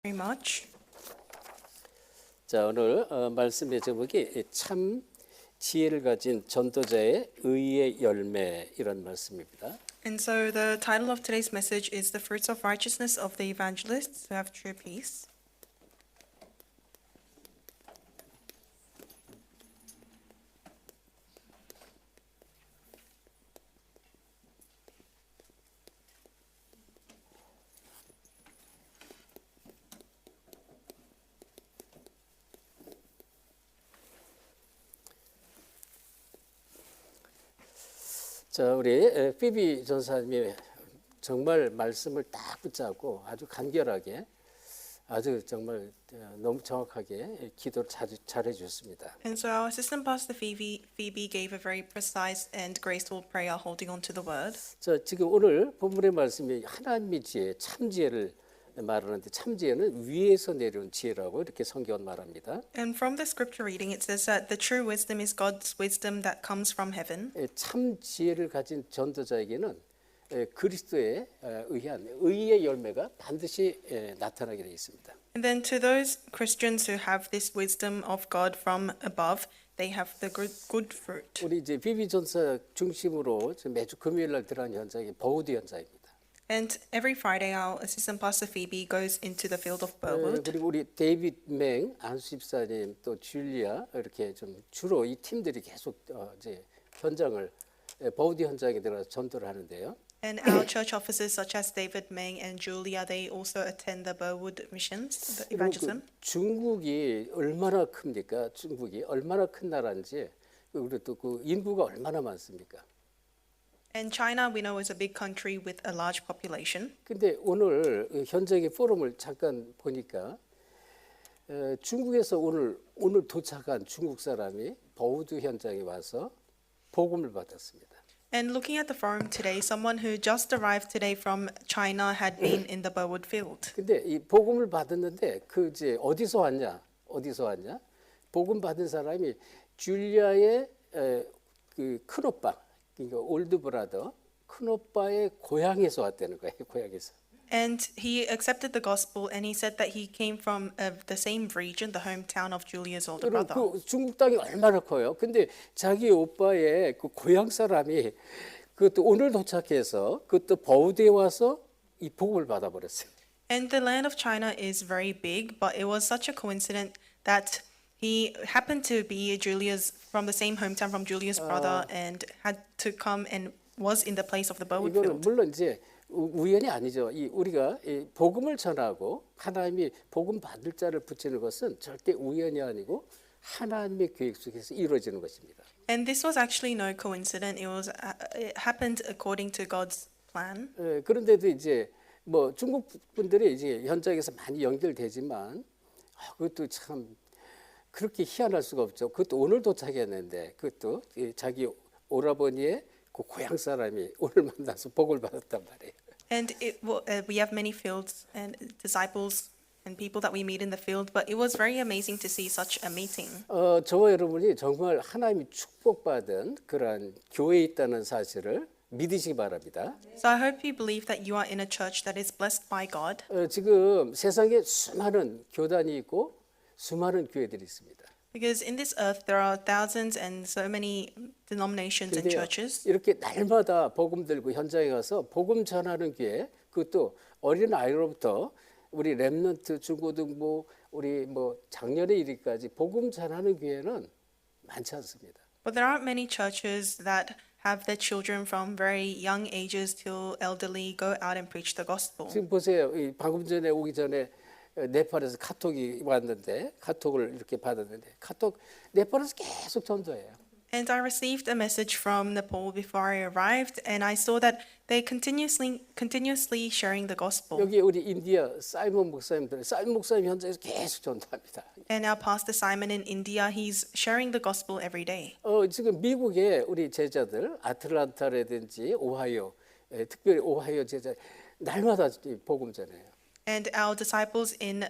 very much. 자, 오늘 말씀의 제목이 참 지혜를 가진 전도자의 의의 열매 이런 말씀입니다. And so the title of today's message is The Fruits of Righteousness of the Evangelists Who Have True Peace. 자, 우리 피비 전사님이 정말 말씀을 딱 붙잡고 아주 간결하게 아주 정말 너무 정확하게 기도를 잘해 주셨습니다. And so our assistant pastor Phoebe gave a very precise and graceful prayer holding on to the word. 자, 지금 오늘 본문의 말씀이 하나님의 지혜, 참 지혜를 말하는데 참 지혜는 위에서 내려온 지혜라고 이렇게 성경은 말합니다. And from the scripture reading it says that the true wisdom is God's wisdom that comes from heaven. 참 지혜를 가진 전도자에게는 그리스도에 의한 의의 열매가 반드시 나타나게 되어 있습니다. And then to those Christians who have this wisdom of God from above, they have the good fruit. 우리 이제 비비 전사 중심으로 매주 금요일 날 들어가는 현장이 버우드 현장입니다. And every Friday our assistant pastor Phoebe goes into the field of Burwood. 그리고 우리 데이빗 맹 안수 집사님 또 줄리아 이렇게 좀 주로 이 팀들이 계속 이제 현장을 버우드 현장에 들어가서 전도를 하는데요. And our church officers such as David Meng and Julia, they also attend the Burwood missions, the evangelism. 중국이 얼마나 큽니까? 중국이 얼마나 큰 나라인지 그리고 또 그 인구가 얼마나 많습니까? And China, we know, is a big country with a large population. 근데 오늘 현장의 포럼을 잠깐 보니까 중국에서 오늘 도착한 중국 사람이 버우드 현장에 와서 복음을 받았습니다. And looking at the forum today, someone who just arrived today from China had been in the Burwood field. 근데 이 복음을 받았는데 그 이제 어디서 왔냐? 복음 받은 사람이 줄리아의 그 큰오빠, 그러니까 올드 브라더, 큰오빠의 고향에서 왔다는 거예요. 고향에서. And he accepted the gospel and he said that he came from the same region, the hometown of Julia's older brother. 그 중국 땅이 얼마나 커요. 근데 자기 오빠의 그 고향 사람이 그것도 오늘 도착해서 그것도 버우드에 와서 이 복음을 받아버렸어요. And the land of China is very big, but it was such a coincidence that he happened to be from the same hometown from Julia's brother and had to come and was in the place of the Burwood 이거는 field. 물론 이제 우연이 아니죠. 우리가 이 복음을 전하고 하나님이 복음 받을 자를 붙이는 것은 절대 우연이 아니고 하나님의 계획 속에서 이루어지는 것입니다. And this was actually no coincidence. It happened according to God's plan. 그런데도 이제 뭐 중국 분들이 이제 현장에서 많이 연결되지만 그것도 참 그렇게 희한할 수가 없죠. 그것도 오늘 도착했는데 그것도 자기 오라버니의 그 고향 사람이 오늘 만나서 복을 받았단 말이에요. And we have many fields and disciples and people that we meet in the field, but it was very amazing to see such a meeting. 저와 여러분이 정말 하나님이 축복받은 그러한 교회에 있다는 사실을 믿으시기 바랍니다. So I hope you believe that you are in a church that is blessed by God. 지금 세상에 수많은 교단이 있고 수많은 교회들이 있습니다. Because in this earth there are thousands and so many denominations and churches. 이렇게 날마다 복음 들고 현장에 가서 복음 전하는 교회, 그것도 어린 아이로부터 우리 렘넌트 중고등부 우리 뭐 작년에 이르기까지 복음 전하는 교회는 많지 않습니다. But there aren't many churches that have their children from very young ages till elderly go out and preach the gospel. 지금 보세요. 방금 전에 오기 전에 네팔에서 카톡이 왔는데 카톡을 이렇게 받았는데 네팔에서 계속 전도해요. And I received a message from Nepal before I arrived, and I saw that they continuously sharing the gospel. 여기 우리 인디아 사이먼 목사님 현장에서 계속 전도합니다. And our pastor Simon in India, he's sharing the gospel every day. 지금 미국의 우리 제자들 아틀란타라든지 오하이오, 특별히 오하이오 제자 날마다 복음 전해요. And our disciples in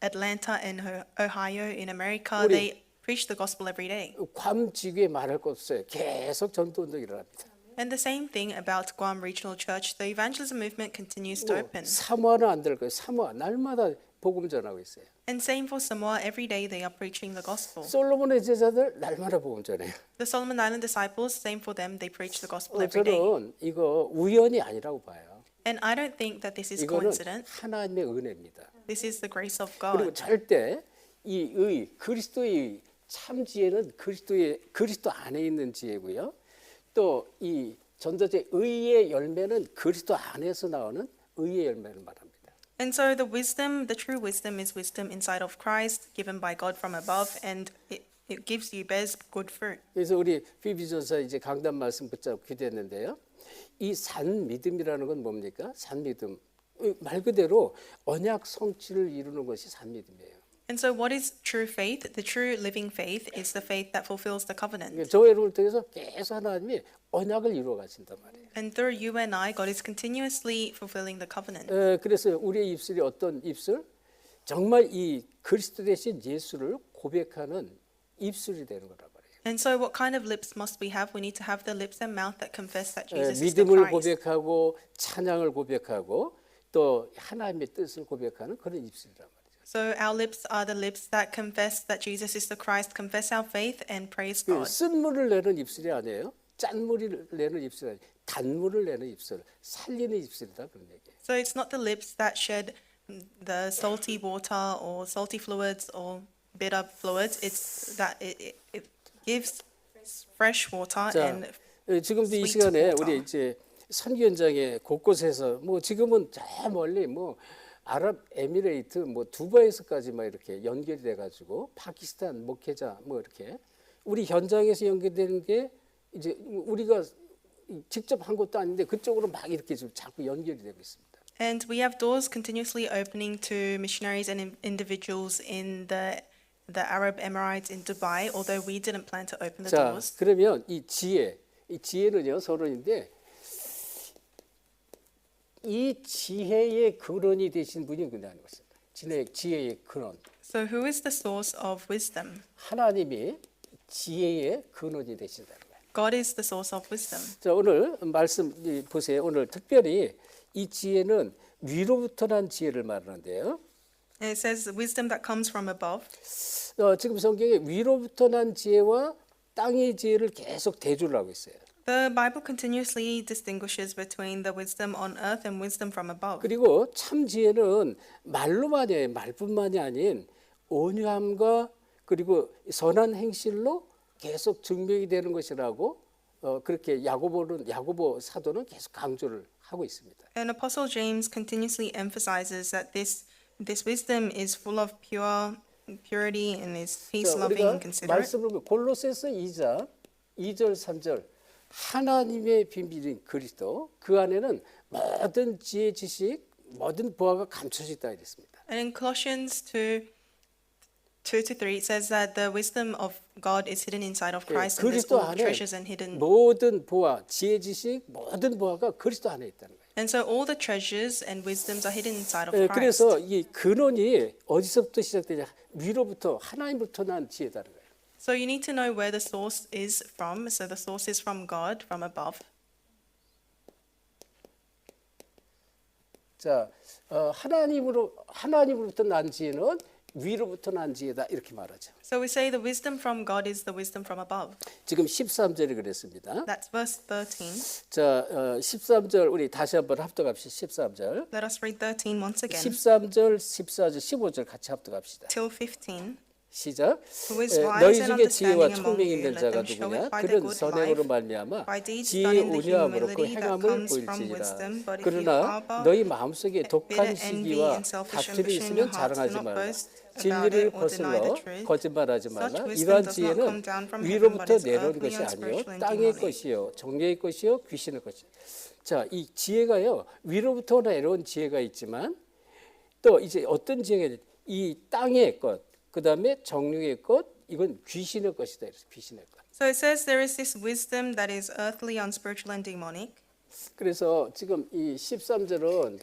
Atlanta and Ohio in America, they preach the gospel every day. 괌 지구에 말할 것 없어요. 계속 전도 운동이 일어납니다. And the same thing about Guam Regional Church. The evangelism movement continues to open. 사모아는 안 될 거예요. 사모아 날마다 복음 전하고 있어요. And same for Samoa, every day they are preaching the gospel. 솔로몬의 제자들 날마다 복음 전해요. The Solomon Island disciples, same for them, they preach the gospel every day. 저는 이거 우연이 아니라고 봐요. And I don't think that this is 이거는 coincidence. 하나님의 은혜입니다. This is the grace of 그리고 God. 절대 이 의, 그리스도의 참 지혜는 그리스도 안에 있는 지혜고요. 또 이 전도제 의의 열매는 그리스도 안에서 나오는 의의 열매를 말합니다. And so the wisdom, the true wisdom is wisdom inside of Christ, given by God from above, and it gives you, bears good fruit. 그래서 우리 피비전서 이제 강단 말씀 붙잡고 기도했는데요. 이 산 믿음이라는 건 뭡니까? 산 믿음. 말 그대로 언약 성취를 이루는 것이 산 믿음이에요. And so what is true faith? The true living faith is the faith that fulfills the covenant. 저 여러분을 통해서 계속 하나님이 언약을 이루어 가신단 말이에요. And through you and I, God is continuously fulfilling the covenant. 그래서 우리의 입술이 어떤 입술? 정말 이 그리스도 대신 예수를 고백하는 입술이 되는 거란 말이에요. And so what kind of lips must we have? We need to have the lips and mouth that confess that Jesus is the 믿음을 Christ. 고백하고 찬양을 고백하고 또 하나님의 뜻을 고백하는 그런 입술이란 말이에요. So our lips are the lips that confess that Jesus is the Christ, confess our faith, and praise God. 쓴물을 내는 입술이 아니에요. 짠물을 내는 입술이 아니에요. 단물을 내는 입술, 살리는 입술이다 그런 얘기예요. So it's not the lips that shed the salty water or salty fluids or bitter fluids. It's that it gives fresh water 자, and 지금도 이 sweet 시간에 water. 우리 이제 선교 현장에 곳곳에서 뭐 지금은 저 멀리 뭐 아랍에미레이트 뭐 두바이에서까지 막 이렇게 연결이 돼가지고 파키스탄 목회자 뭐 이렇게 우리 현장에서 연결되는 게 이제 우리가 직접 한 것도 아닌데 그쪽으로 막 이렇게 좀 자꾸 연결이 되고 있습니다. And we have doors continuously opening to missionaries and individuals in the Arab Emirates in Dubai, although we didn't plan to open the 자, doors. 그러면 이 지혜는요 서론인데 이 지혜의 근원이 되신 분이 누구냐는 것입니다. 지혜의 근원. So who is the source of wisdom? 하나님이 지혜의 근원이 되신다는 거예요. God is the source of wisdom. 자, 오늘 말씀 보세요. 오늘 특별히 이 지혜는 위로부터 난 지혜를 말하는데요. And it says wisdom that comes from above. 지금 성경에 위로부터 난 지혜와 땅의 지혜를 계속 대조를 하고 있어요. The Bible continuously distinguishes between the wisdom on earth and wisdom from above. 그리고 참 지혜는 말로만이 아니에요. 말뿐만이 아닌 온유함과 그리고 선한 행실로 계속 증명이 되는 것이라고 그렇게 야고보 사도는 계속 강조를 하고 있습니다. And Apostle James continuously emphasizes that this wisdom is full of purity and is peace loving 우리가 and considerate. 말씀을 보면 골로새서 2장 2절 3절 하나님의 비밀인 그리스도 그 안에는 모든 지혜 지식 모든 보화가 감춰져 있다 이랬습니다. And in Colossians 2:2-3 it says that the wisdom of God is hidden inside of Christ and there's 그리스도 all 안에 treasures and hidden. 모든 보화, 지혜 지식 모든 보화가 그리스도 안에 있다는 거예요. And so all the treasures and wisdoms are hidden inside of Christ. 그래서 이 근원이 어디서부터 시작되냐? 위로부터 하나님부터 난 지혜다는 거예요. So you need to know where the source is from. So the source is from God, from above. 자, 하나님으로부터 난 지혜는 위로부터 난 지혜다 이렇게 말하죠. So we say the wisdom from God is the wisdom from above. 지금 13절에 그랬습니다. That's verse 13. 자, 13절 우리 다시 한번 합독합시다. 13절. Let us read 13 once again 13절, 14절, 15절 같이 합독합시다. till 15. 시작. Who is wise 너희 and 중에 지혜와 understanding among 총명이 you? 있는 Let 자가 them show 누구냐? it by their 그런 good 선행으로 life, 말미암아 by deeds 지혜의 done in the 온유함으로 그 humility that 행함을 comes from 보일지니라. wisdom. But if you 그러나 harbor 너희 마음속에 독한 bitter envy 시기와 and selfish 다툼이 ambition in 있으면 your hearts, do 자랑하지 not 말라. boast about 진리를 it or deny 거슬러 the truth. 거짓말하지 Such 말라. wisdom 이러한 does not 지혜는 come down from heaven, 위로부터 but is 내려온 earthly 것이 and 아니요 spiritual and 땅의 demonic. 것이요 정령의 것이요 귀신의 것이요. 자, 이 지혜가요 위로부터 내려온 지혜가 있지만 또 이제 어떤 지혜가 이 땅의 것, 그 다음에 정령의 것, 이건 귀신의 것이다. 이래서 귀신의 것. So it says there is this wisdom that is earthly, unspiritual, and demonic. 그래서 지금 이 13절은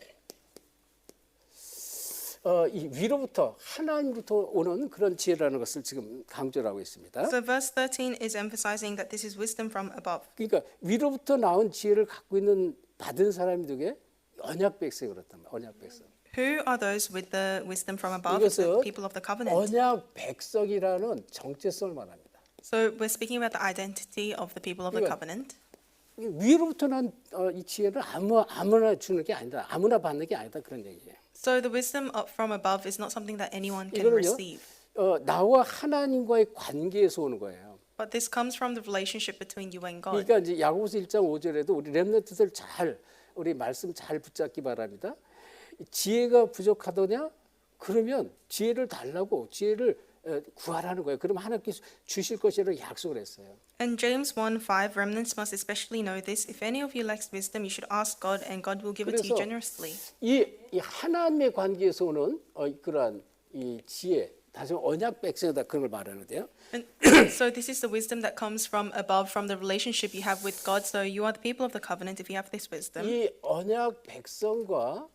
이 위로부터 하나님부터 오는 그런 지혜라는 것을 지금 강조를 하고 있습니다. So verse 13 is emphasizing that this is wisdom from above. 그러니까 위로부터 나온 지혜를 갖고 있는 받은 사람이 누구예요? 언약 백성이 그렇단 말이에요. 언약 백성. Who are those with the wisdom from above? It's the 이것은 people of the covenant. 언약 백성이라는 정체성을 말합니다. So we're speaking about the identity of the people of the 그러니까 covenant. 위로부터 난 이 지혜를 아무나 주는 게 아니다. 아무나 받는 게 아니다. 그런 얘기예요. So the wisdom from above is not something that anyone can 이거는요, receive. 나와 하나님과의 관계에서 오는 거예요. But this comes from the relationship between you and God. 그러니까 이제 야고보서 1장 5절에도 우리 렘넌트들 잘 우리 말씀 잘 붙잡기 바랍니다. 지혜가 부족하더냐? 그러면 지혜를 달라고 지혜를 구하라는 거예요. 그럼 하나님께서 주실 것이라고 약속을 했어요. And James 1:5, remnants must especially know this. If any of you lacks wisdom, you should ask God, and God will give it to you 그래서 generously. 이 하나님의 관계에서 오는 그러한 이 지혜, 다시 언약 백성이다 그런 걸 말하는데요. And so this is the wisdom that comes from above, from the relationship you have with God. So you are the people of the covenant if you have this wisdom. 이 언약 백성과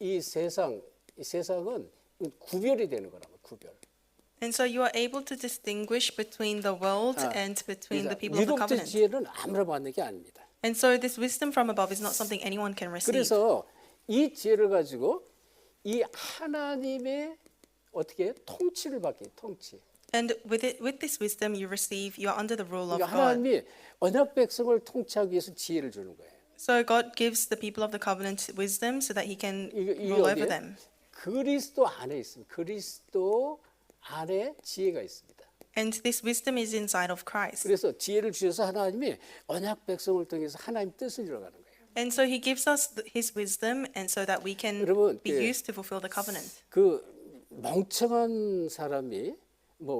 이 세상은 구별이 되는 거라고 구별. And so you are able to distinguish between the world and between the people of the 위로부터 covenant. 지혜는 아무나 받는 게 아닙니다. And so this wisdom from above is not something anyone can receive. 그래서 이 지혜를 가지고 이 하나님의 어떻게 통치를 받게 통치. And with this wisdom you receive, you are under the rule of 그러니까 God. 하나님이 언약 백성을 통치하기 위해서 지혜를 주는 거예요. So God gives the people of the covenant wisdom so that He can 이게 rule over 어디에? them. 그리스도 안에 있습니다. 그리스도 안에 지혜가 있습니다. And this wisdom is inside of Christ. 그래서 지혜를 주셔서 하나님이 언약 백성을 통해서 하나님 뜻을 이뤄가는 거예요. And so He gives us His wisdom, and so that we can 여러분, be 그- used to fulfill the covenant. 그 멍청한 사람이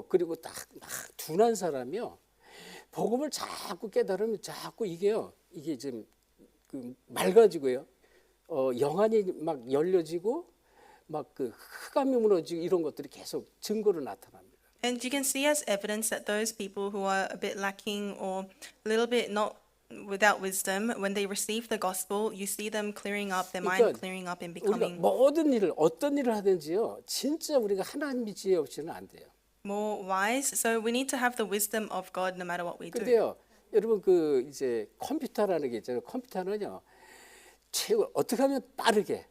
그리고 딱 막 둔한 사람이요. 복음을 자꾸 깨달으면 자꾸 이게 좀 그 맑아지고요. 영안이 막 열려지고 막 그 흑암이 무너지고 이런 것들이 계속 증거로 나타납니다. And you can see as evidence that those people who are a bit lacking or a little bit not without wisdom, when they receive the gospel, you see them clearing up, their mind 그러니까 clearing up and 우리가 becoming 모든 일을 어떤 일을 하든지요. 진짜 우리가 하나님의 지혜 없이는 안 돼요. more wise. So we need to have the wisdom of God no matter what we do. 근데요. 여러분 그 이제 컴퓨터라는 게 있잖아요. 컴퓨터는요. 최고 어떻게 하면 빠르게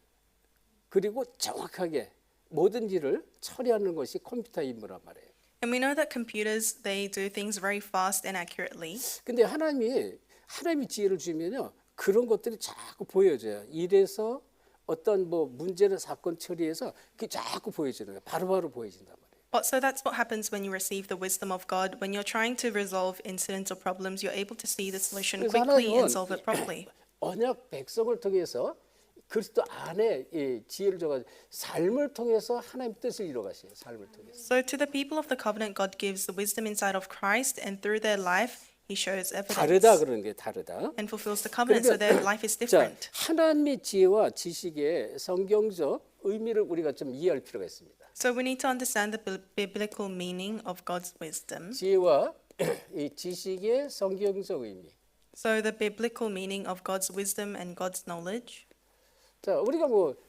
그리고 정확하게 모든 일을 처리하는 것이 컴퓨터 임무란 말이에요. And we know that computers, they do things very fast and accurately. 근데 하나님이 지혜를 주면요. 그런 것들이 자꾸 보여져요. 이래서 어떤 문제나 사건 처리해서 그게 자꾸 보여지는 거예요. 바로바로 보여진단 말이에요. But so that's what happens when you receive the wisdom of God. When you're trying to resolve incidents or problems, you're able to see the solution 그래서 quickly 하나님은 and solve it properly. 언약 백성을 통해서 그리스도 안에 이 지혜를 줘가지고 삶을 통해서 하나님 뜻을 이루어가세요. 삶을 통해서. So to the people of the covenant, God gives the wisdom inside of Christ, and through their life, He shows evidence 다르다 그러는 게 다르다. and fulfills the covenant. So their life is 자, different. 하나님의 지혜와 지식의 성경적 의미를 우리가 좀 이해할 필요가 있습니다. So we need to understand the biblical meaning of God's wisdom. 지혜와 이 지식의 성경적 의미. So the biblical meaning of God's wisdom and God's knowledge. 자, 우리가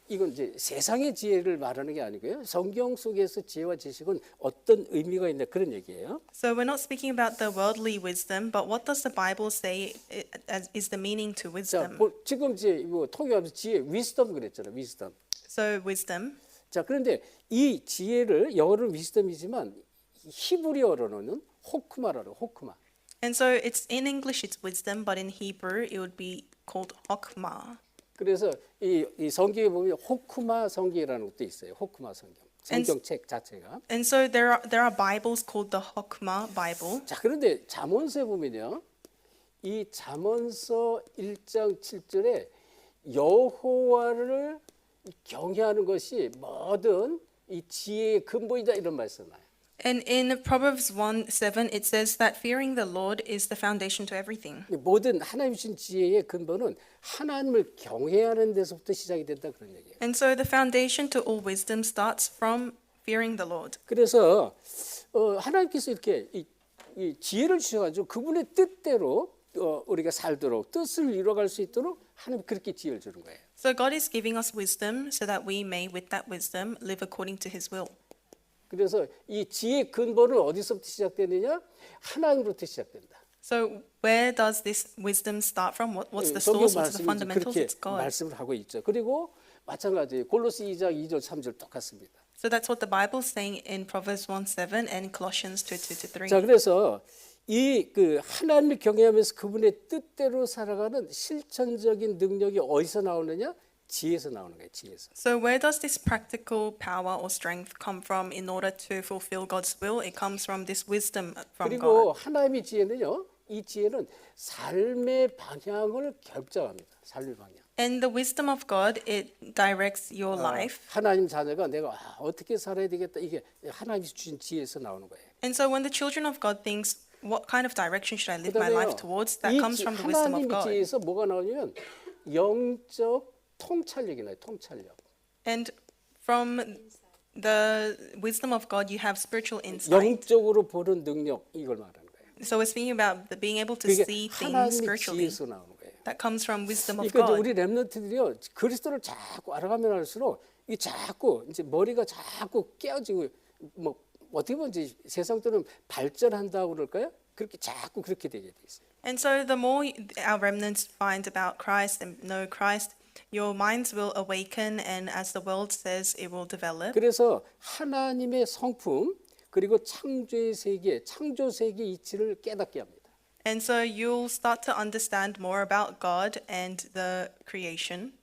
이건 이제 세상의 지혜를 말하는 게 아니고요. 성경 속에서 지혜와 지식은 어떤 의미가 있나 그런 얘기예요. So we're not speaking about the worldly wisdom, but what does the Bible say is the meaning to 자, wisdom? 지금 이제 통역하면서 지혜, 위스덤 그랬잖아요. 위스덤. So wisdom. 자, 그런데 이 지혜를 영어로는 위스덤이지만 히브리어로는 호크마라고 호크마. And so it's in English it's wisdom, but in Hebrew it would be called hokmah. 그래서 이 성경에 보면 호크마 성경이라는 것도 있어요. 호크마 성경. 성경책 자체가. And so there are Bibles called the Hokmah Bible. 자, 그런데 잠언서에 보면요. 이 잠언서 1장 7절에 여호와를 경외하는 것이 모든 이 지혜의 근본이다 이런 말씀을 해요. And in Proverbs 1:7 it says that fearing the Lord is the foundation to everything. 모든 하나님 주신 지혜의 근본은 하나님을 경외하는 데서부터 시작이 된다 그런 얘기예요. And so the foundation to all wisdom starts from fearing the Lord. 그래서 하나님께서 이렇게 이 지혜를 주셔가지고 그분의 뜻대로 우리가 살도록 뜻을 이뤄갈 수 있도록 하나님 그렇게 지혜를 주는 거예요. So God is giving us wisdom so that we may with that wisdom live according to his will. 그래서 이 지혜의 근본은 어디서부터 시작되느냐? 하나님으로부터 시작된다. So where does this wisdom start from? What's the 성경 source? What's the 말씀이 fundamentals? 그렇게 It's God. 말씀을 하고 있죠. 그리고 마찬가지예요. 골로새 2장 2절 3절 똑같습니다. So that's what the Bible's saying in Proverbs 1:7 and Colossians 2:2-3. 자, 그래서 이 그 하나님을 경외하면서 그분의 뜻대로 살아가는 실천적인 능력이 어디서 나오느냐? 지혜에서 나오는 거예요. 지혜에서. So where does this practical power or strength come from in order to fulfill God's will? It comes from this wisdom from 그리고 God. 하나님의 지혜는요. 이 지혜는 삶의 방향을 결정합니다. 삶의 방향. And the wisdom of God, it directs your life. 하나님 자녀가 내가 어떻게 살아야 되겠다. 이게 하나님이 주신 지혜에서 나오는 거예요. And so when the children of God thinks, what kind of direction should I live my life towards? That 이 comes from the wisdom of 하나님의 God. 지혜에서 뭐가 나오냐면 영적 통찰력이 나요. 통찰력. And from the wisdom of God, you have spiritual insight. 영적으로 보는 능력 이걸 말하는 거예요. So we're speaking about being able to 그게 see things 하나님의 spiritually. 지혜에서 나오는 거예요. That comes from wisdom of 그러니까 이제 God. 우리 렘넌트들이요 그리스도를 자꾸 알아가면 할수록 이 자꾸 이제 머리가 자꾸 깨어지고 뭐 어떻게 보면 이제 세상들은 발전한다고 그럴까요? 그렇게 자꾸 그렇게 되게 돼 있어요. And so the more our remnants find about Christ and know Christ, your minds will awaken, and as the world says, it will develop. 그래서 하나님의 성품 그리고 창조의 세계, 창조 세계 이치를 깨닫게 합니다. And so you'll start to understand more about God and the creation.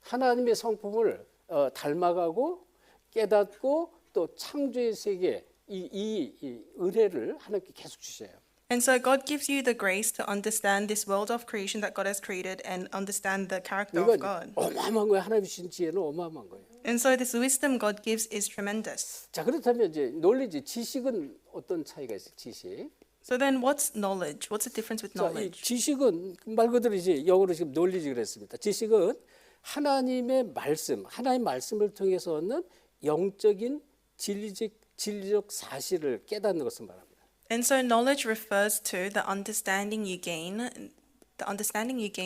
하나님의 성품을 닮아가고 깨닫고 또 창조의 세계 이 은혜를 하나님께 계속 주셔요. And so God gives you the grace to understand this world of creation that God has created and understand the character of 이건 God. 어마어마한 거예요. 하나님 주신 지혜는 어마어마한 거예요. And so this wisdom God gives is tremendous. 자 그렇다면 이제 논리지 지식은 어떤 차이가 있어요? 지식. So then what's knowledge? What's the difference with 자, 이 knowledge? 지식은 말 그대로 이제 영어로 지금 논리지 그랬습니다. 지식은 하나님의 말씀, 하나님의 말씀을 통해서 얻는 영적인 진리적 사실을 깨닫는 것을 말합니다. And so knowledge refers to the understanding you gain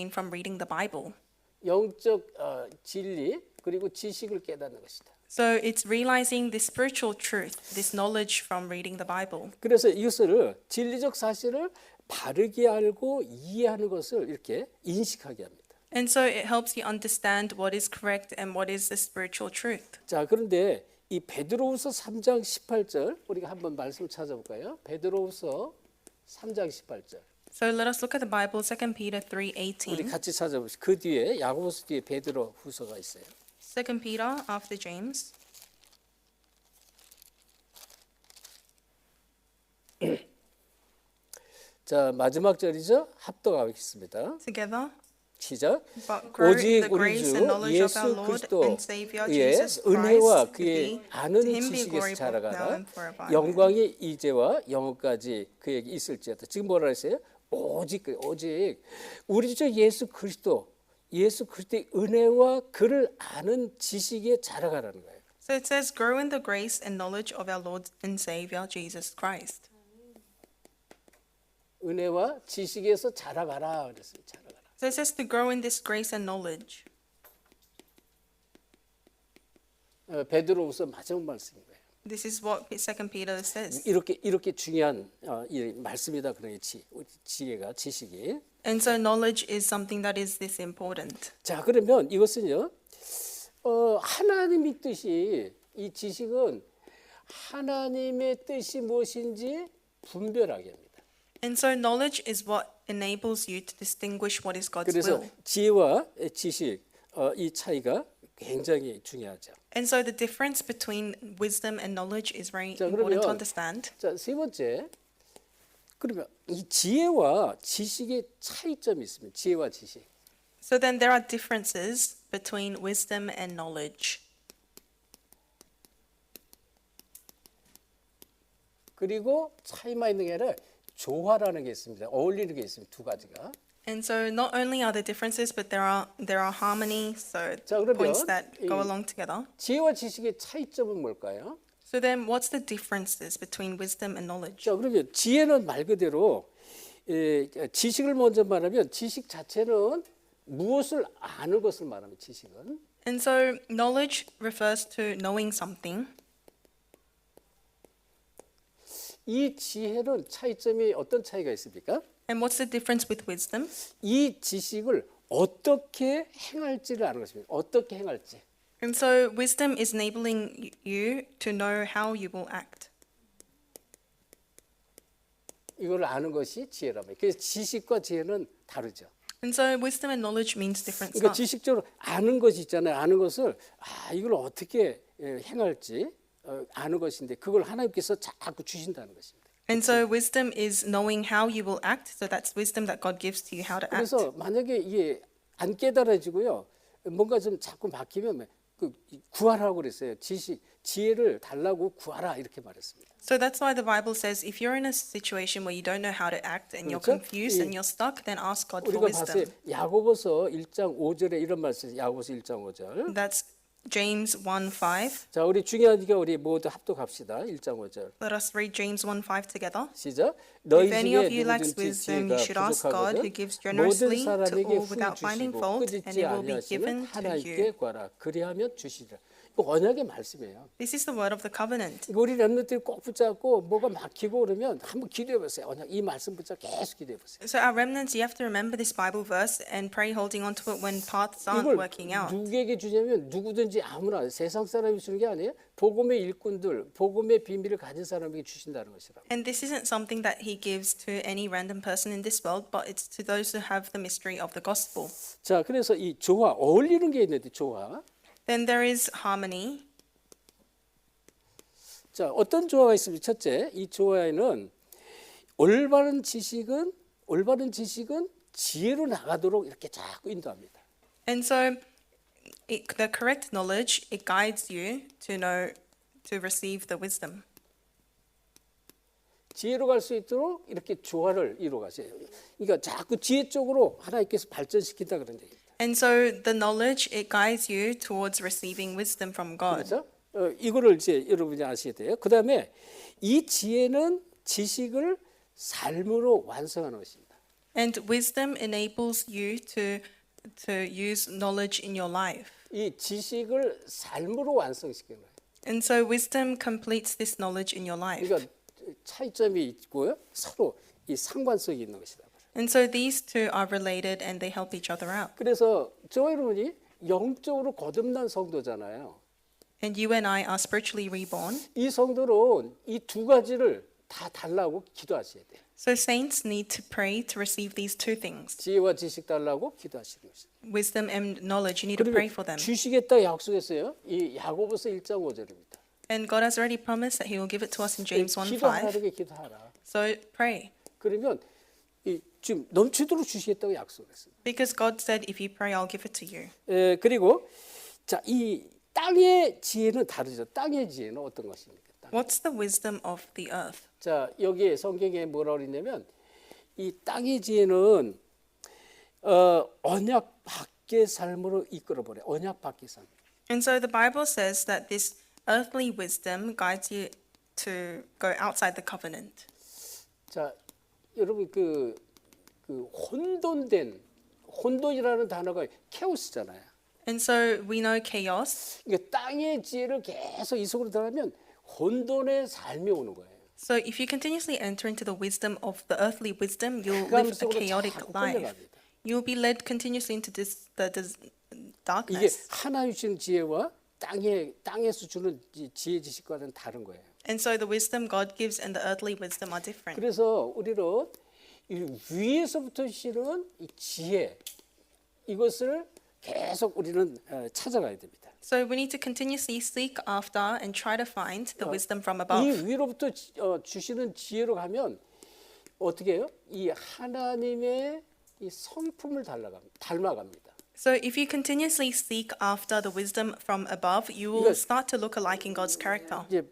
from reading the Bible. 영적 진리 그리고 지식을 깨닫는 것이다. So it's realizing this spiritual truth, this knowledge from reading the Bible. 그래서 이것을 진리적 사실을 바르게 알고 이해하는 것을 이렇게 인식하게 합니다. And so it helps you understand what is correct and what is the spiritual truth. 자, 그런데 이 베드로후서 3장 18절 우리가 한번 말씀 찾아볼까요? 베드로후서 3장 18절. So let us look at the Bible, 2 Peter 우리 3:18. 같이 찾아보시죠. 그 뒤에 야고보서 뒤에 베드로후서가 있어요. 2 Peter after James. 자, 마지막 절이죠. 합독하겠습니다. Together. 시작. But grow in 오직 the 우리 grace 주 and knowledge of 예수 our Lord 그리스도 and Savior 의 Jesus 은혜와 Christ. 그의 To 아는 him be 지식에서 glory both now 자라가라. and forever. 영광이 이제와 영원까지 그에게 있을지어다. 지금 뭐라 했어요? 오직 우리 주 예수 그리스도의 은혜와 그를 아는 지식에 자라가라는 거예요. So it says, grow in the grace and knowledge of our Lord and Savior Jesus Christ. 은혜와 지식에서 자라가라 그랬어요. 자라가라. So it says to grow in this grace and knowledge. 베드로후서 마지막 말씀인 거예요. This is what 2 Peter says. 이렇게 중요한 이 말씀이다 그런 지혜가 지식이. And so knowledge is something that is this important. 자 그러면 이것은요 하나님의 뜻이 이 지식은 하나님의 뜻이 무엇인지 분별하게 합니다. And so knowledge is what enables you to distinguish what is God's 그래서 will. 지혜와 지식 이 차이가 굉장히 중요하죠. And so the difference between wisdom and knowledge is very 자, important to 그러면 understand. 자, 세 번째. 그러면 이 지혜와 지식의 차이점이 있습니다. 지혜와 지식. So then there are differences between wisdom and knowledge. 그리고 차이만 있는 게 아니라 조화라는 게 있습니다. 어울리는 게 있습니다. 두 가지가. And so not only are there differences, but there are harmony, so 자, 그러면 points that go 이 along together. 지혜와 지식의 차이점은 뭘까요? So then what's the differences between wisdom and knowledge? 자, 그러면 지혜는 말 그대로 지식을 먼저 말하면 지식 자체는 무엇을 아는 것을 말하면 지식은 And so knowledge refers to knowing something. 이 지혜는 차이점이 어떤 차이가 있습니까? And what's the difference with wisdom? 이 지식을 어떻게 행할지를 아는 것입니다. 어떻게 행할지. And so wisdom is enabling you to know how you will act. 이걸 아는 것이 지혜라면. 그래서 지식과 지혜는 다르죠. And so wisdom and knowledge means different 그러니까 stuff. 지식적으로 아는 것이 있잖아요. 아는 것을 이걸 어떻게 행할지 아는 것인데 그걸 하나님께서 자꾸 주신다는 것입니다. And so wisdom is knowing how you will act. So that's wisdom that God gives to you how to act. 그래서 만약에 이게 안 깨달아지고요, 뭔가 좀 자꾸 막히면 구하라고 그랬어요. 지혜를 달라고 구하라 이렇게 말했습니다. So that's why the Bible says if you're in a situation where you don't know how to act and you're 그렇죠? confused and you're stuck, then ask God for 우리가 봤어요. wisdom. 야고보서 1장 5절에 이런 말씀, 야고보서 1장 5절. That's James 1:5. 자, 우리 중요하니까 우리 모두 합독합시다. 1장 5절. Let us read James 1:5 together. 시작. 너희 If any 중에 of you lacks 누구든지 wisdom, 지혜가 you should ask God, who 부족하거든 gives 모든 generously to 사람에게 all 후히 without finding 주시고 fault, and 꾸짖지 it will be 아니하시는 given to 하나님께 you. 구하라. 그리하면 주시리라. 이거 언약의 말씀이에요. This is the word of the covenant. 이거 우리 렘넌트들이 꼭 붙잡고 뭐가 막히고 그러면 한번 기도해 보세요. 언약 이 말씀 붙잡고 계속 기도해 보세요. So our remnants, you have to remember this Bible verse and pray holding on to it when paths aren't 이걸 working out. 누구에게 주냐면 누구든지 아무나 세상 사람이 주는 게 아니에요. 복음의 일꾼들, 복음의 비밀을 가진 사람에게 주신다는 것이라고. And this isn't something that he gives to any random person in this world, but it's to those who have the mystery of the gospel. 자, 그래서 이 조화 어울리는 게 있는데 조화. Then there is harmony. 자, 어떤 조화가 있습니까? 첫째, 이 조화에는 올바른 지식은 지혜로 나가도록 이렇게 자꾸 인도합니다. And so the correct knowledge, it guides you to know, to receive the wisdom. 지혜로 갈 수 있도록 이렇게 조화를 이루어 가세요. 그러니까 자꾸 지혜 쪽으로 하나님께서 발전시킨다 그런 얘기입니다. And so the knowledge, it guides you towards receiving wisdom from God. 그렇죠? 이거를 이제 여러분이 아셔야 돼요. 그다음에 이 지혜는 지식을 삶으로 완성하는 것입니다. And wisdom enables you to use knowledge in your life. 이 지식을 삶으로 완성시키는 거예요. And so wisdom completes this knowledge in your life. 그러니까 차이점이 있고요. 서로 이 상관성이 있는 것이다. And so these two are related and they help each other out. 그래서 저와 여러분이 영적으로 거듭난 성도잖아요. And you and I are spiritually reborn. 이 성도는 이 두 가지를 다 달라고 기도하셔야 돼요. So saints need to pray to receive these two things. 지혜와 지식 달라고 기도하시는 것입니다. Wisdom and knowledge, you need to pray for them. 주시겠다 약속했어요. 이 야고보서 1장 5절입니다. And God has already promised that He will give it to us in James 1:5. 기도하라게 기도하라. So pray. 그러면 지금 넘치도록 주시겠다고 약속했어요. Because God said, if you pray, I'll give it to you. 그리고 자, 이 땅의 지혜는 다르죠. 땅의 지혜는 어떤 것입니까? What's the wisdom of the earth? 자, 여기에 성경에 뭐라고 그러냐면 이 땅의 지혜는 언약 밖의 삶으로 이끌어 버려. 언약 밖의 삶. And so the Bible says that this earthly wisdom guides you to go outside the covenant. 자, 여러분 그 혼돈이라는 단어가 케오스잖아요. And so we know chaos. 그러니까 땅의 지혜를 계속 이 속으로 들어가면 혼돈의 삶이 오는 거예요. So if you continuously enter into the wisdom of the earthly wisdom, you'll 흑암 live a 속으로 chaotic 자꾸 life. 끌려갑니다. You'll be led continuously into the 이게 darkness. 하나님 주신 지혜와 땅에서 주는 지혜 지식과는 다른 거예요. And so the wisdom God gives and the earthly wisdom are different. 그래서 우리는 이 위에서부터 실은 이 지혜 이것을 계속 우리는 찾아가야 됩니다. So we need to continuously seek after and try to find the wisdom from 이 above. 위로부터 주시는 지혜로 가면 어떻게 해요? 이 하나님의 이 성품을 닮아갑니다. So if you continuously seek after the wisdom from above, you will start to look alike in God's character. 이제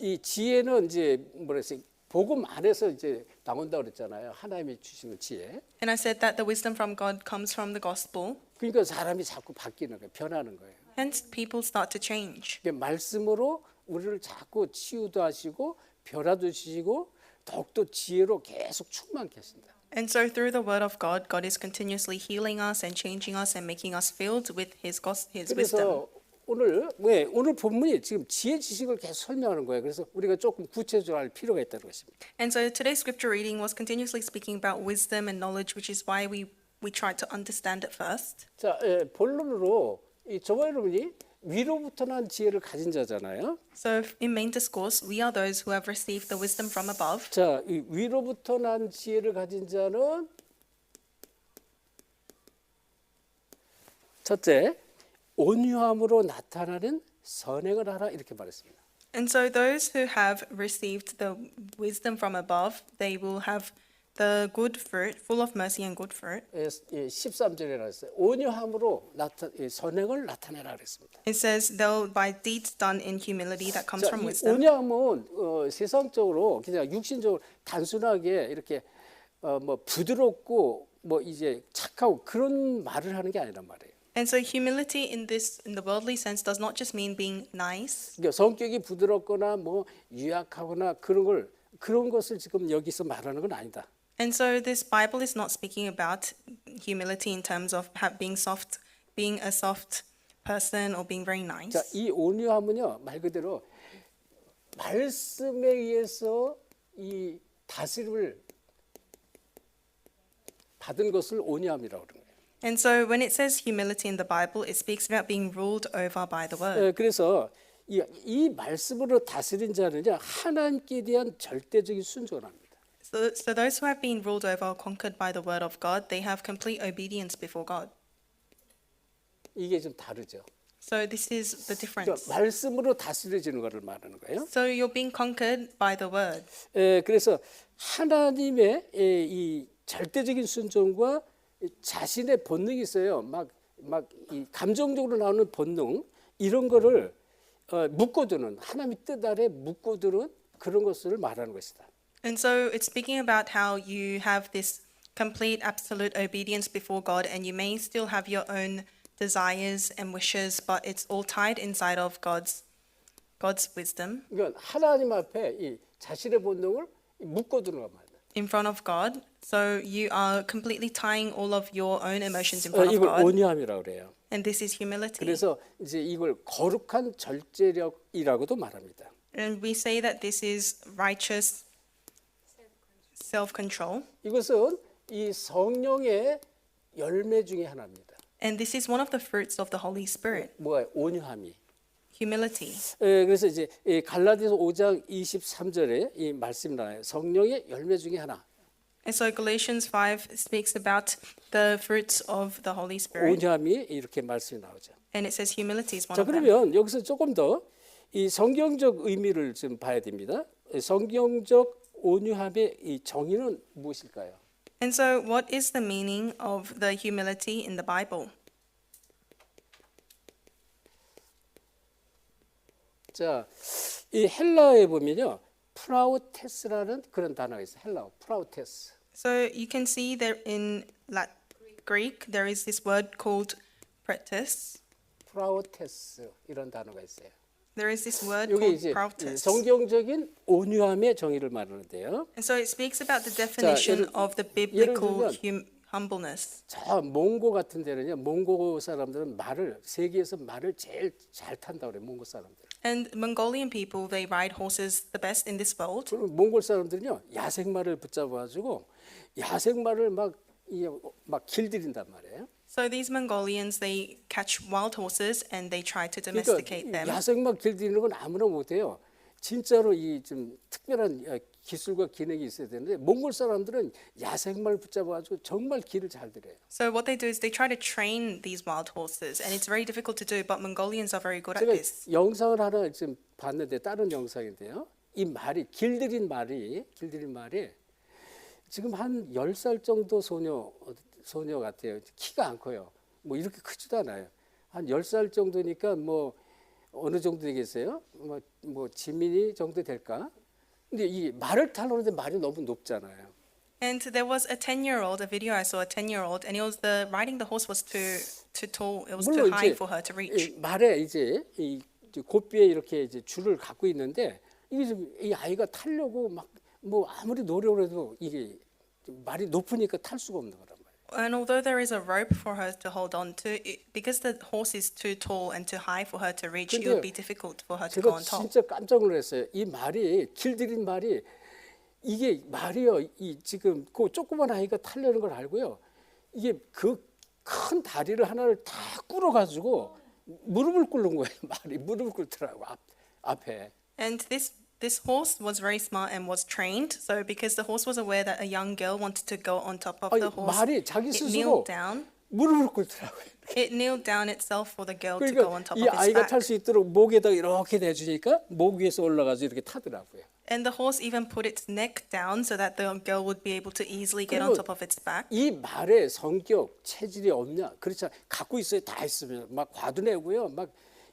이 지혜는 이제 뭐랬어요? 복음 안에서 이제 나온다 그랬잖아요. 하나님이 주시는 지혜. And I said that the wisdom from God comes from the gospel. 그러니까 사람이 자꾸 바뀌는 거예요. 변하는 거예요. Hence, people start to change. 말씀으로 우리를 자꾸 치유도 하시고 변화도 주시고 더욱더 지혜로 계속 충만케 하신다. And so through the word of God, God is continuously healing us and changing us and making us filled with His wisdom. 그래서 오늘 본문이 지금 지혜 지식을 계속 설명하는 거예요. 그래서 우리가 조금 구체적으로 할 필요가 있다는 것입니다. And so today's scripture reading was continuously speaking about wisdom and knowledge, which is why we tried to understand it first. 자, 본론으로 저와 여러분이 위로부터 난 지혜를 가진 자잖아요. So in main discourse, we are those who have received the wisdom from above. 자, 이 위로부터 난 지혜를 가진 자는 첫째, 온유함으로 나타나는 선행을 하라 이렇게 말했습니다. And so those who have received the wisdom from above, they will have the good fruit, full of mercy and good fruit. 13절에 나왔어요. 온유함으로 선행을 나타내라 그랬습니다. It says they'll by deeds done in humility that comes 자, from 이 wisdom. 온유함은 세상적으로 그냥 육신적으로 단순하게 이렇게 뭐 부드럽고 뭐 이제 착하고 그런 말을 하는 게 아니란 말이에요. And so humility in the worldly sense does not just mean being nice. 그러니까 성격이 부드럽거나 뭐 유약하거나 그런 것을 지금 여기서 말하는 건 아니다. And so this Bible is not speaking about humility in terms of being soft, being a soft person or being very nice. 자, 이 온유함은요 말 그대로 말씀에 의해서 이 다스림을 받은 것을 온유함이라고 그러는 거예요. And so when it says humility in the Bible, it speaks about being ruled over by the word. 그래서 이 말씀으로 다스린 자는요 하나님께 대한 절대적인 순종을 합니다. So those who have been ruled over or conquered by the word of God, they have complete obedience before God. 이게 좀 다르죠. So this is the 그러니까 difference. 말씀으로 다스려지는 것을 말하는 거예요. So you're being conquered by the word. 그래서 하나님의 이 절대적인 순종과 자신의 본능이 있어요. 막 이 감정적으로 나오는 본능 이런 거를 묶어두는 하나님의 뜻 아래 묶어두는 그런 것을 말하는 것이다. And so it's speaking about how you have this complete absolute obedience before God, and you may still have your own desires and wishes, but it's all tied inside of God's wisdom 그러니까 하나님 앞에 이 자신의 본능을 묶어두는 것 말이야. in front of God. So you are completely tying all of your own emotions in front of 이걸 God. 온유함이라고 그래요. And this is humility. 그래서 이제 이걸 거룩한 절제력이라고도 말합니다. And we say that this is righteous self-control. 이것은 이 성령의 열매 중에 하나입니다. And this is one of the fruits of the Holy Spirit, 뭐야? 온유함이. humility. 그래서 이제 갈라디아서 5장 23절에 이 말씀이 나와요. 성령의 열매 중에 하나. And so Galatians 5 speaks about the fruits of the Holy Spirit. 온유함이 이렇게 말씀이 나오죠. And it says humility is one 자, of them. 그러면 여기서 조금 더 이 성경적 의미를 좀 봐야 됩니다. 성경적 온유함의 이 정의는 무엇일까요? And so what is the meaning of the humility in the Bible? 자, 이 헬라어에 보면요. 프라우테스라는 그런 단어가 있어요. 헬라어 프라우테스. So you can see there in Greek there is this word called pratis. 프라우테스 이런 단어가 있어요. There is this word 이게 called 이제 pratis. 성경적인 온유함의 정의를 말하는데요. And so it speaks about the definition of the biblical 들면 humbleness. 저 몽고 같은 데는요. 몽고 사람들은 세계에서 말을 제일 잘 탄다 그래요. 몽고 사람들. And Mongolian people, they ride horses the best in this world. 그럼 몽골 사람들은요. 야생말을 붙잡아가지고 야생말을 막 길들인단 말이에요. So these Mongolians, they catch wild horses and they try to domesticate 그러니까 them. 야생말 길들이는 건 아무나 못해요. 진짜로 이 좀 특별한 기술과 기능이 있어야 되는데 몽골 사람들은 야생말 붙잡아가지고 정말 길을 잘 들여요. So what they do is they try to train these wild horses, and it's very difficult to do, but Mongolians are very good at 제가 this. 영상을 하나 지금 봤는데 다른 영상인데요. 이 말이 길들인 말이 지금 한 10살 정도 소녀 같아요. 키가 안 커요. 뭐 이렇게 크지도 않아요. 한 10살 정도니까 뭐 어느 정도 되겠어요? 뭐 지민이 정도 될까? 근데 이 말을 타려고 하는데 말이 너무 높잖아요. And there was a 10-year-old, a video I saw, a 10-year-old, and it was riding the horse was too tall, it was too 물론 high 이제 for her to reach. 이 말에 이제 이 고삐에 이렇게 이제 줄을 갖고 있는데 이게 좀 이 아이가 타려고 막 뭐 아무리 노력을 해도 이게 말이 높으니까 탈 수가 없는 거란 말이에요. And although there is a rope for her to hold on to, because the horse is too tall and too high for her to reach, it would 근데 be difficult for her to go 제가 on top. 진짜 깜짝 놀랐어요. 이 말이 길들인 말이 이게 말이요. 이 지금 그 조그만 아이가 타려는 걸 알고요. 이게 그 큰 다리를 하나를 다 꿇어가지고 무릎을 꿇는 거예요. 말이 무릎을 꿇더라고 앞에. And this horse was very smart and was trained. So because the horse was aware that a young girl wanted to go on top of 아니, the horse, 말이 자기 it 스스로 kneeled down. 무릎을 꿇더라고요. It kneeled down itself for the girl to go on 그러니까 top 이 of its 아이가 back. 탈 수 있도록 목에다 이렇게 대주니까 목 위에서 올라가서 이렇게 타더라고요. And the horse even put its neck down so that the girl would be able to easily get on 그리고 top of its back. 이 말에 성격, 체질이 없냐? 그렇지 않아. 갖고 있어야 다 있으면 막 화도 내고요. 막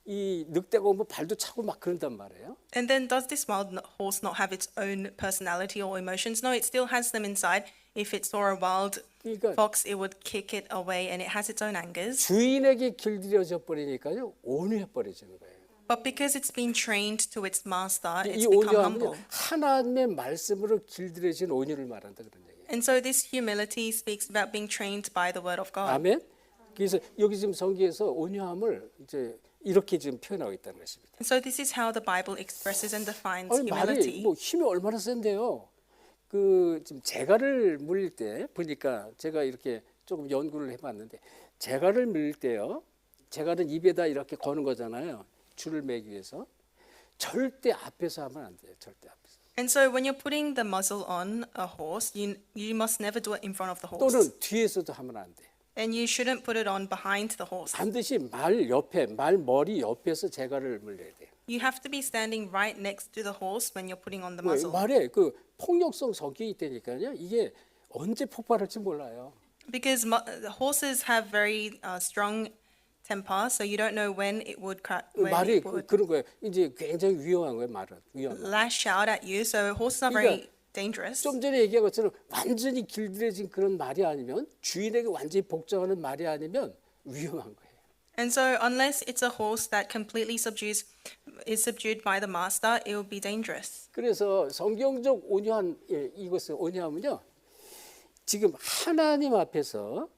이 늑대가 오면 발도 차고 막 그런단 말이에요. And then does this wild horse not have its own personality or emotions? No, it still has them inside. If it saw a wild 그러니까 fox, it would kick it away and it has its own angers. 주인에게 길들여져 버리니까요. 온유해 버려지는 거예요. But because it's been trained to its master, 이 it's become humble. 온유함은 하나님의 말씀으로 길들여진 온유를 말한다 그런 얘기예요. And so this humility speaks about being trained by the word of God. 아멘. 그래서 여기 지금 성경에서 온유함을 이제 이렇게 지금 표현하고 있다는 것입니다. And so this is how the Bible expresses and defines 아니 말이 humility. 뭐 힘이 얼마나 센데요. 그 지금 재갈을 물릴 때 보니까 제가 이렇게 조금 연구를 해봤는데 재갈을 물릴 때요. 재갈은 입에다 이렇게 거는 거잖아요. 줄을 매기 위해서 절대 앞에서 하면 안 돼요. 절대 앞에서. And so when you're putting the muzzle on a horse, you must never do it in front of the horse. 또는 뒤에서도 하면 안 돼. And you shouldn't put it on behind the horse. 반드시 말 옆에, 말 머리 옆에서 재갈을 물려야 돼요. You have to be standing right next to the horse when you're putting on the 뭐 muzzle. 말에 그 폭력성 성격이 있다니까요. 이게 언제 폭발할지 몰라요. Because the horses have very strong temper, so you don't know when it would when 말이 it would 그런 거예요. 이제 굉장히 위험한 거예요. 말은 위험. lash out at you. So horses are 그러니까 very dangerous. 좀 전에 얘기한 것처럼 완전히 길들여진 그런 말이 아니면 주인에게 완전히 복종하는 말이 아니면 위험한 거예요. And so unless it's a horse that completely is subdued by the master, it will be dangerous. 그래서 성경적 온유한 이것을 온유하면요. 지금 하나님 앞에서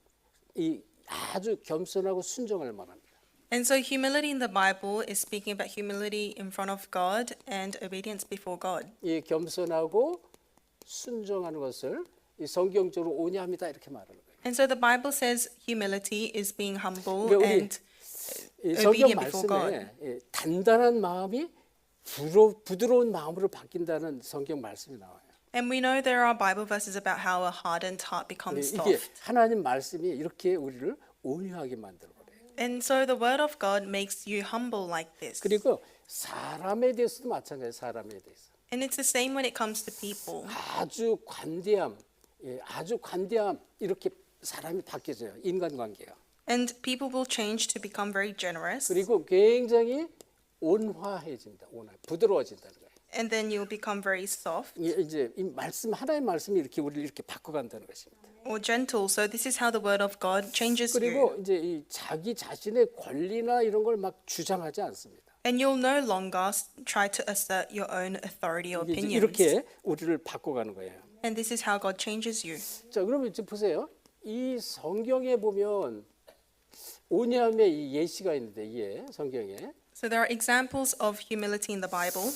이 아주 겸손하고 순종을 말합니다. And so humility in the Bible is speaking about humility in front of God and obedience before God. 이 겸손하고 순종하는 것을 이 성경적으로 온유합니다 이렇게 말하는 거예요. And so the Bible says humility is being humble 그러니까 우리 and 이 성경 obedient before God. 말씀에 단단한 마음이 부드러운 마음으로 바뀐다는 성경 말씀이 나와요. And we know there are Bible verses about how a hardened heart becomes 이게 soft. 하나님 말씀이 이렇게 우리를 온유하게 만들어 버려요. And so the word of God makes you humble like this. 그리고 사람에 대해서도 마찬가지예요. 사람에 대해서 And it's the same when it comes to people. 아주 관대함 이렇게 사람이 바뀌어져요. 인간관계가. And people will change to become very generous. 그리고 굉장히 온화해진다. 부드러워진다는 거예요. And then you'll become very soft 이제 이 말씀 하나의 말씀이 이렇게 우리를 이렇게 바꿔간다는 것입니다. or gentle. So this is how the word of God changes you. 그리고 이제 이 자기 자신의 권리나 이런 걸 막 주장하지 않습니다. And you'll no longer try to assert your own authority or 이제 opinions. 이렇게 우리를 바꿔가는 거예요. And this is how God changes you. 자, 그러면 이제 보세요. 이 성경에 보면 온유함의 이 예시가 있는데 예, 성경에 So there are examples of humility in the Bible.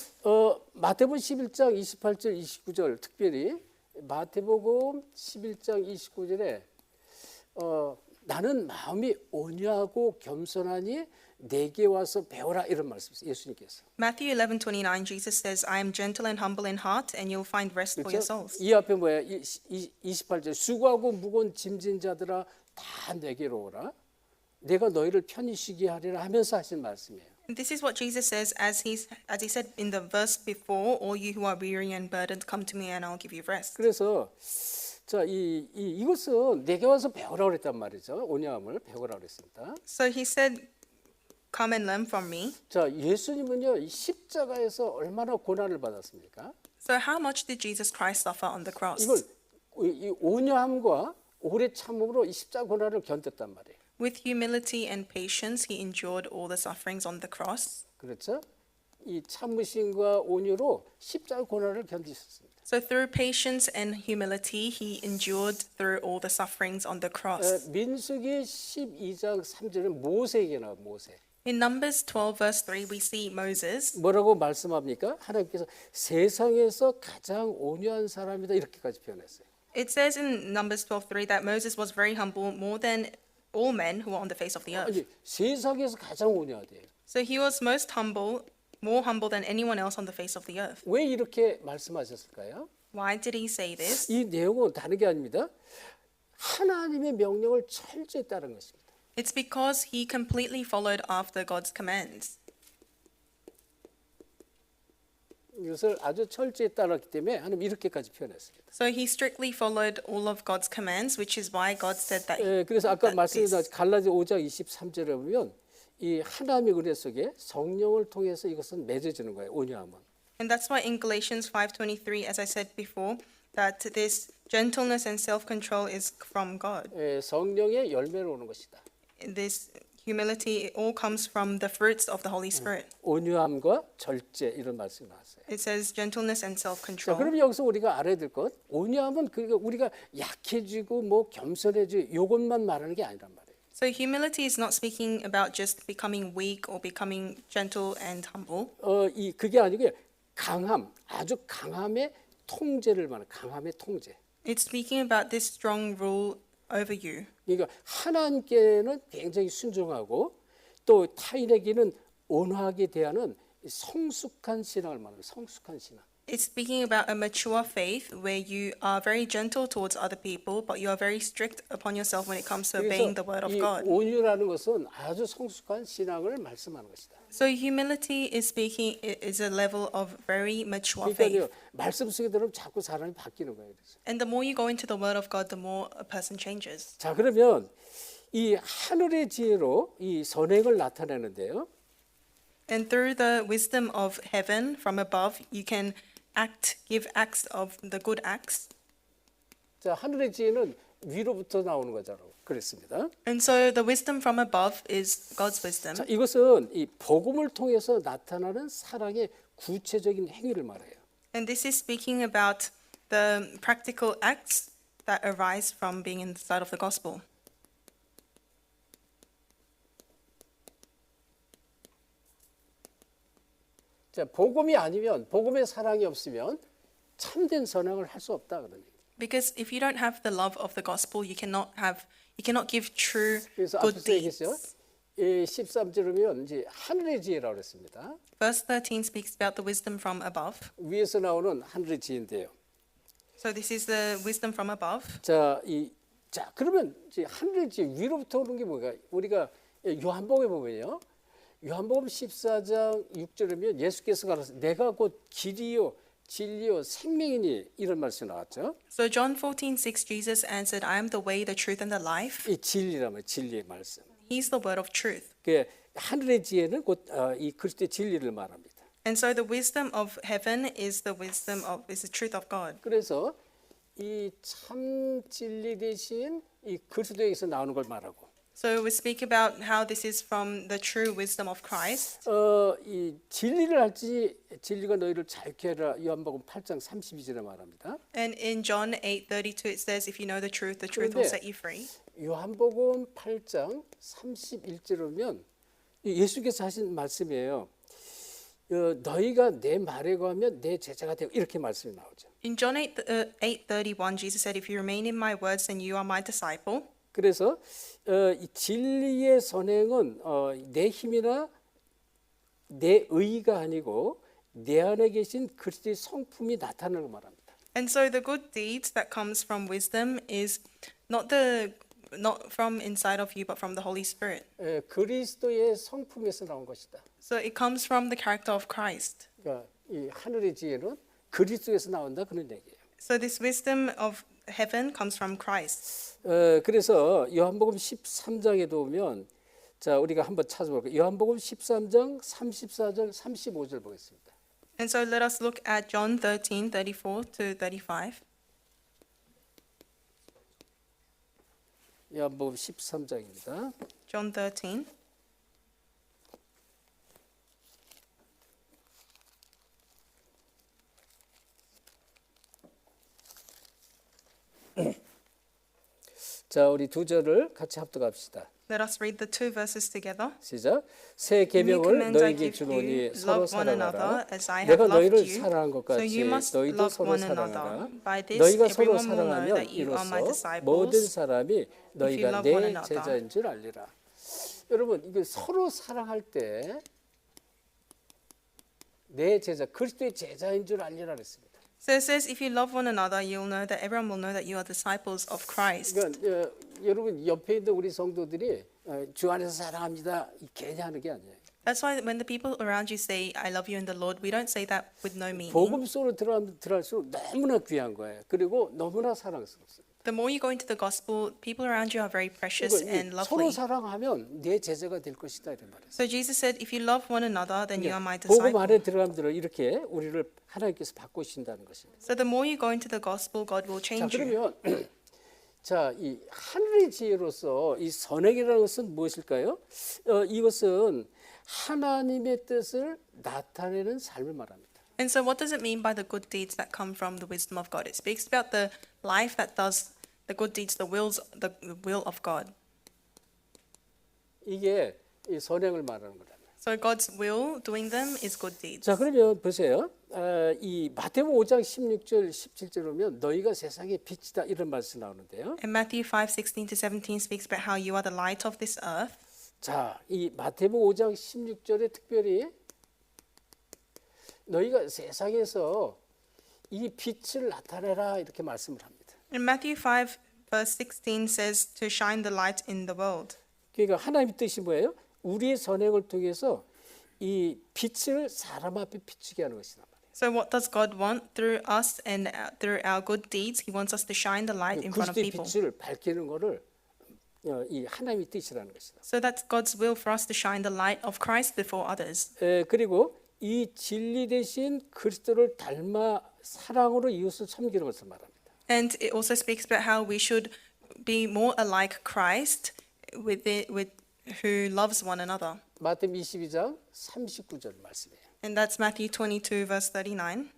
마태복음 11장 28절 29절 특별히 마태복음 11장 29절에 나는 마음이 온유하고 겸손하니 내게 와서 배워라 이런 말씀 예수님께서. Matthew 11:29, Jesus says, I am gentle and humble in heart, and you'll find rest for your 그렇죠? souls. 이 앞에 뭐야? 28절 수고하고 무거운 짐진 자들아 다 내게로 오라. 내가 너희를 편히 쉬게 하리라 하면서 하신 말씀이에요. And this is what Jesus says as he said in the verse before, all you who are weary and burdened, come to me and I'll give you rest. 그래서 자, 이것은 내게 와서 배우라 그랬단 말이죠. 온유함을 배우라 그랬습니다. So he said, come and learn from me. 자, 예수님은요. 이 십자가에서 얼마나 고난을 받았습니까? So how much did Jesus Christ suffer on the cross? 이걸 이 온유함과 오래 참음으로 이 십자가 고난을 견뎠단 말이에요. With humility and patience, he endured all the sufferings on the cross. 그렇죠? 이 참으심과 온유로 십자가 고난을 견디셨습니다. So through patience and humility, he endured through all the sufferings on the cross. 민수기 12장 3절은 모세에게 나와 모세. In Numbers 12 verse 3, we see Moses. 뭐라고 말씀합니까? 하나님께서 세상에서 가장 온유한 사람이다 이렇게까지 표현했어요. It says in Numbers 12:3 that Moses was very humble, more than all men who are on the face of the earth. 아니 세상에서 가장 온유하대요. So he was most humble, more humble than anyone else on the face of the earth. 왜 이렇게 말씀하셨을까요? Why did he say this? 이 내용은 다른 게 아닙니다. 하나님의 명령을 철저히 따른 것입니다. It's because he completely followed after God's commands. 이것을 아주 철저히 따랐기 때문에 하나님 이렇게까지 표현했습니다. So he strictly followed all of God's commands, which is why God said that. 그래서 아까 that 말씀드린 this. 갈라디아 5장 23절에 보면 이 하나님의 은혜 속에 성령을 통해서 이것은 맺어지는 거예요. 온유함은. And that's why in Galatians 5:23, as I said before, that this gentleness and self-control is from God. 성령의 열매로 오는 것이다. This humility it all comes from the fruits of the Holy Spirit. 온유함과 절제 이런 말씀이 나왔어요. It says gentleness and 자, self-control. 그럼 여기서 우리가 알아야 될 것, 온유함은 그러니까 우리가 약해지고 뭐 겸손해지고 이것만 말하는 게 아니란 말이에요. So humility is not speaking about just becoming weak or becoming gentle and humble. 그게 아니고요. 강함, 아주 강함의 통제를 말하는 강함의 통제. It's speaking about this strong rule over you. 그러니까 하나님께는 굉장히 순종하고 또 타인에게는 온화하게 대하는 성숙한 신앙을 말하는 성숙한 신앙. It's speaking about a mature faith where you are very gentle towards other people, but you are very strict upon yourself when it comes to obeying the word of 이 God. 온유라는 것은 아주 성숙한 신앙을 말씀하는 것이다. So humility is a level of very mature faith. 그러니까요, 말씀 속에 들으면 자꾸 사람이 바뀌는 거예요. 그래서. And the more you go into the word of God, the more a person changes. 자, 그러면 이 하늘의 지혜로 이 선행을 나타내는데요. And through the wisdom of heaven from above, you can give acts of the good acts. 자, 하늘의 지혜는 위로부터 나오는 거잖아요. 그랬습니다. And so the wisdom from above is God's wisdom. 자, 이것은 이 복음을 통해서 나타나는 사랑의 구체적인 행위를 말해요. And this is speaking about the practical acts that arise from being inside of the gospel. 자, 복음이 아니면 복음의 사랑이 없으면 참된 선행을 할 수 없다 그런 얘기예요. Because if you don't have the love of the gospel, you cannot give true 그래서 good 앞에서 얘기했어요. deeds. 13절이면 이제 하늘의 지혜라고 그랬습니다. Verse 13 speaks about the wisdom from above. 위에서 나오는 하늘의 지혜인데요. So this is the wisdom from above. 자, 그러면 이제 하늘의 지혜 위로부터 오는 게 뭐가? 우리가 요한복음에 보면요. 요한복음 14장 6절이면 예수께서 가라사 내가 곧 길이요 진리요 생명이니 이런 말씀이 나왔죠. So John 14:6, Jesus answered, I am the way, the truth, and the life. 이 진리라면 진리의 말씀. He's the word of truth. 그 하늘의 지혜는 곧 이 그리스도의 진리를 말합니다. And so the wisdom of heaven is the truth of God. 그래서 이 참 진리 대신 이 그리스도에게서 나오는 걸 말하고. So we speak about how this is from the true wisdom of Christ. 이 진리를 알지 진리가 너희를 자유케 하라 요한복음 8장 32절에 말합니다. And in John 8:32 it says, if you know the truth will set you free. 요한복음 8장 31절이면 예수께서 하신 말씀이에요. 너희가 내 말에 거하면 내 제자가 되고 이렇게 말씀이 나오죠. In John 8:31 Jesus said, if you remain in my words, then you are my disciple. 그래서 이 진리의 선행은 내 힘이나 내 의가 아니고 내 안에 계신 그리스도의 성품이 나타나는 걸 말합니다. And so the good deeds that comes from wisdom is not from inside of you, but from the Holy Spirit. 그리스도의 성품에서 나온 것이다. So it comes from the character of Christ. 그러니까 이 하늘의 지혜는 그리스도에서 나온다 그런 얘기예요. So this wisdom of heaven comes from Christ. 그래서 요한복음 13장에도 보면 자 우리가 한번 찾아볼까요? 요한복음 13장 34절 35절 보겠습니다. And so let us look at John 13:34 to 35. 요한복음 13장입니다. John 13. 자, 우리 두 절을 같이 합독합시다. Let us read the two verses together. 시작. 새 New 계명을 command I 너희에게 give you, 주노니 서로 love one another 사랑하라. as I have 내가 loved 너희를 you. 사랑한 것 So 같이 you must 너희도 love 서로 one 사랑하라. another. By this 너희가 서로 everyone will know 사랑하면 that you are my 이로써 모든 disciples. 사람이 너희가 love one 내 another. 제자인 줄 알리라. 여러분, 이거 서로 사랑할 때 내 제자, 그리스도의 제자인 줄 알리라 그랬습니다. So it says, if you love one another, you'll know that everyone will know that you are disciples of Christ. 그러니까 여러분 옆에 있는 우리 성도들이 주 안에서 사랑합니다. 이 괜히 하는 게 아니에요. That's why when the people around you say, I love you in the Lord, we don't say that with no meaning. 복음 속으로 들어갈수록 너무나 귀한 거예요. 그리고 너무나 사랑스럽습니다. The more you go into the gospel, people around you are very precious and 그러니까 서로 lovely. 사랑하면 내 제자가 될 것이다 이런 말이에요. So Jesus said, if you love one another, then you are my 복음 disciple. 안에 들어가면 이렇게 우리를 하나님께서 바꾸신다는 것입니다. So the more you go into the gospel, God will 자, change you. 그러면 자, 이 하늘의 지혜로서 이 선행이라는 것은 무엇일까요? 이것은 하나님의 뜻을 나타내는 삶을 말합니다. And so what does it mean by the good deeds that come from the wisdom of God? It speaks about the life that does the good deeds, the will of God. 이게 이 선행을 말하는 거다. So God's will, doing them, is good deeds. 자, 그러면 보세요. 이 마태복음 5장 16절 17절 보면 너희가 세상의 빛이다 이런 말씀 나오는데요. And Matthew 5:16 to 17 speaks about how you are the light of this earth. 자, 이 마태복음 5장 16절에 특별히 너희가 세상에서 이 빛을 나타내라 이렇게 말씀을 합니다. And Matthew 5 verse 16 says to shine the light in the world. 그러니까 하나님의 뜻이 뭐예요? 우리의 선행을 통해서 이 빛을 사람 앞에 비추게 하는 것이다. So what does God want through us and through our good deeds? He wants us to shine the light in front of 그리스도의 people. 빛을 밝히는 것을 이 하나님의 뜻이라는 것이다. So that's God's will for us to shine the light of Christ before others. 그리고 이 진리 대신 그리스도를 닮아 사랑으로 이웃을 섬기는 것을 말합니다. And it also speaks about how we should be more alike Christ with who loves one another. 마태복음 22장 39절 말씀이에요. And that's Matthew 22 verse 39.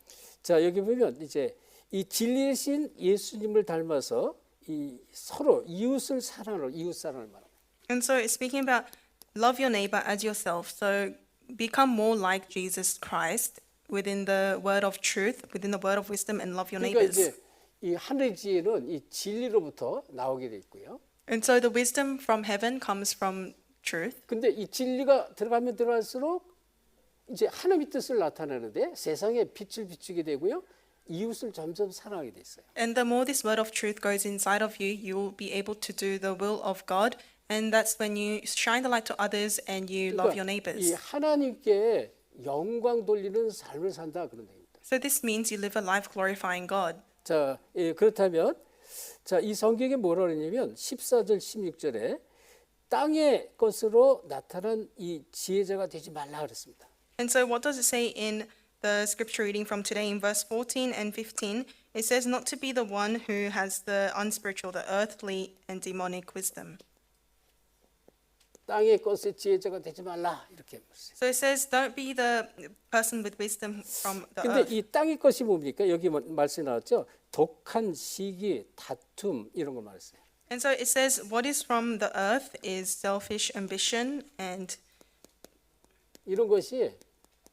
자, 여기 보면 이제 이 진리 대신 예수님을 닮아서 이 서로 이웃을 사랑으로 이웃 사랑을 말합니다. And so it's speaking about love your neighbor as yourself. So become more like Jesus Christ within the word of truth, within the word of wisdom, and love your 그러니까 neighbors. 이제 이 하늘의 지혜는 이 진리로부터 나오게 돼 있고요. And so the wisdom from heaven comes from truth. 근데 이 진리가 들어가면 들어갈수록 이제 하나님의 뜻을 나타내는데 세상에 빛을 비추게 되고요. 이웃을 점점 사랑하게 돼 있어요. And the more this word of truth goes inside of you, you will be able to do the will of God. And that's when you shine the light to others and you love your 이 neighbors. 하나님께 영광 돌리는 삶을 산다 그런 얘기입니다. So this means you live a life glorifying God. 자, 그렇다면 자, 이 성경에 뭐라 그러냐면 14절 16절에 땅의 것으로 나타난 이 지혜자가 되지 말라 그랬습니다. And so what does it say in the scripture reading from today in verse 14 and 15? It says not to be the one who has the unspiritual, the earthly and demonic wisdom. 땅의 것의 지혜자가 되지 말라 이렇게 말했어요. So it says don't be the person with wisdom from the 근데 earth. 이 땅의 것이 뭡니까? 여기 말씀이 나왔죠. 독한 시기, 다툼 이런 걸 말했어요. And so it says what is from the earth is selfish ambition and 이런 것이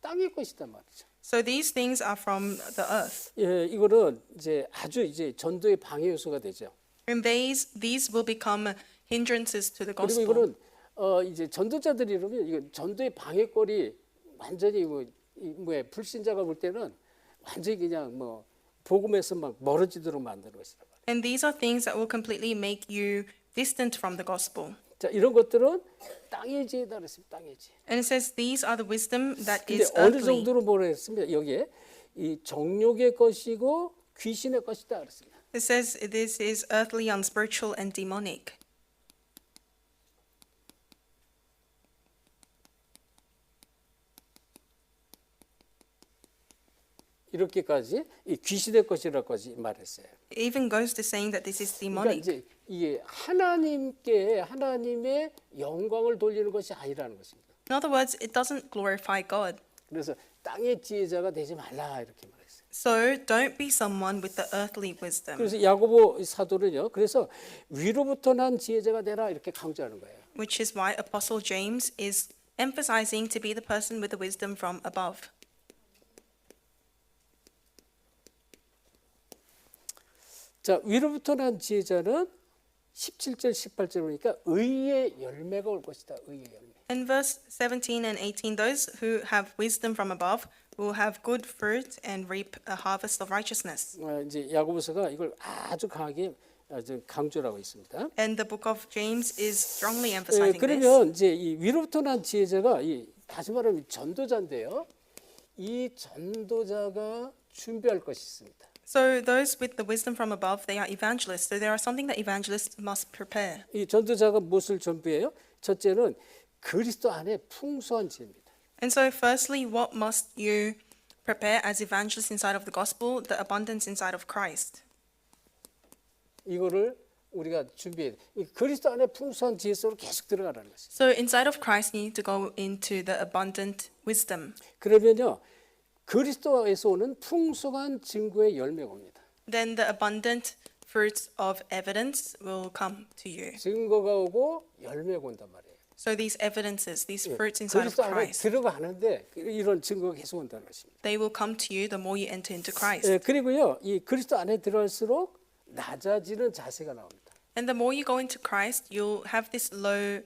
땅의 것이단 말이죠. so these things are from the earth. 이거는 이제 아주 이제 전도의 방해 요소가 되죠. And these will become hindrances to the 그리고 gospel. 이거는 이제 전도자들이 이러면 이거 전도의 방해거리 완전히 뭐야 불신자가 볼 때는 완전히 그냥 뭐 복음에서 막 멀어지도록 만드는 것이다. And these are things that will completely make you distant from the gospel. 자, 이런 것들은 땅의 지혜다 그랬습니다. 땅의 지혜. And it says these are the wisdom that 근데 is 어느 earthly. 정도로 뭐라 했습니다. 여기에 이 정욕의 것이고 귀신의 것이다 그랬습니다. It says this is earthly, unspiritual, and demonic. 이렇게까지 이 귀신의 것이라고까지 말했어요. It even goes to saying that this is 그러니까 demonic. 이제 이게 하나님께 하나님의 영광을 돌리는 것이 아니라는 것입니다. In other words, it doesn't glorify God. 그래서 땅의 지혜자가 되지 말라 이렇게 말했어요. So don't be someone with the earthly wisdom, 그래서 야고보 사도는요. 그래서 위로부터 난 지혜자가 되라 이렇게 강조하는 거예요. which is why Apostle James is emphasizing to be the person with the wisdom from above. 자, 위로부터 난 지혜자는 17절 18절 보니까 의의 열매가 올 것이다. 의의 열매. In verse 17 and 18, those who have wisdom from above will have good fruit and reap a harvest of righteousness. 이제 야고보서가 이걸 아주 강하게 아주 강조를 하고 있습니다. And the book of James is strongly 예, emphasizing this. 그러면 이제 이 위로부터 난 지혜자가 이 다시 말하면 전도자인데요. 이 전도자가 준비할 것이 있습니다. So those with the wisdom from above, they are evangelists. So there are something that evangelists must prepare. 이 전도자가 무엇을 준비해요? 첫째는 그리스도 안에 풍성한 지혜입니다. And so firstly, what must you prepare as evangelists inside of the gospel? The abundance inside of Christ. 이거를 우리가 준비해야 돼. 이 그리스도 안에 풍성한 지혜 속으로 계속 들어가라는 것이죠. So inside of Christ, you need to go into the abundant wisdom. 그러면요. 그리스도에서 오는 풍성한 증거의 열매가 옵니다. Then the abundant fruits of evidence will come to you. 증거가 오고 열매가 온단 말이에요. So these evidences, these fruits inside of 그리스도 안에 Christ, 들어가는데 이런 증거가 계속 온다는 것입니다. they will come to you the more you enter into Christ. 예, 그리고요. 이 그리스도 안에 들어갈수록 낮아지는 자세가 나옵니다. And the more you go into Christ, you'll have this low,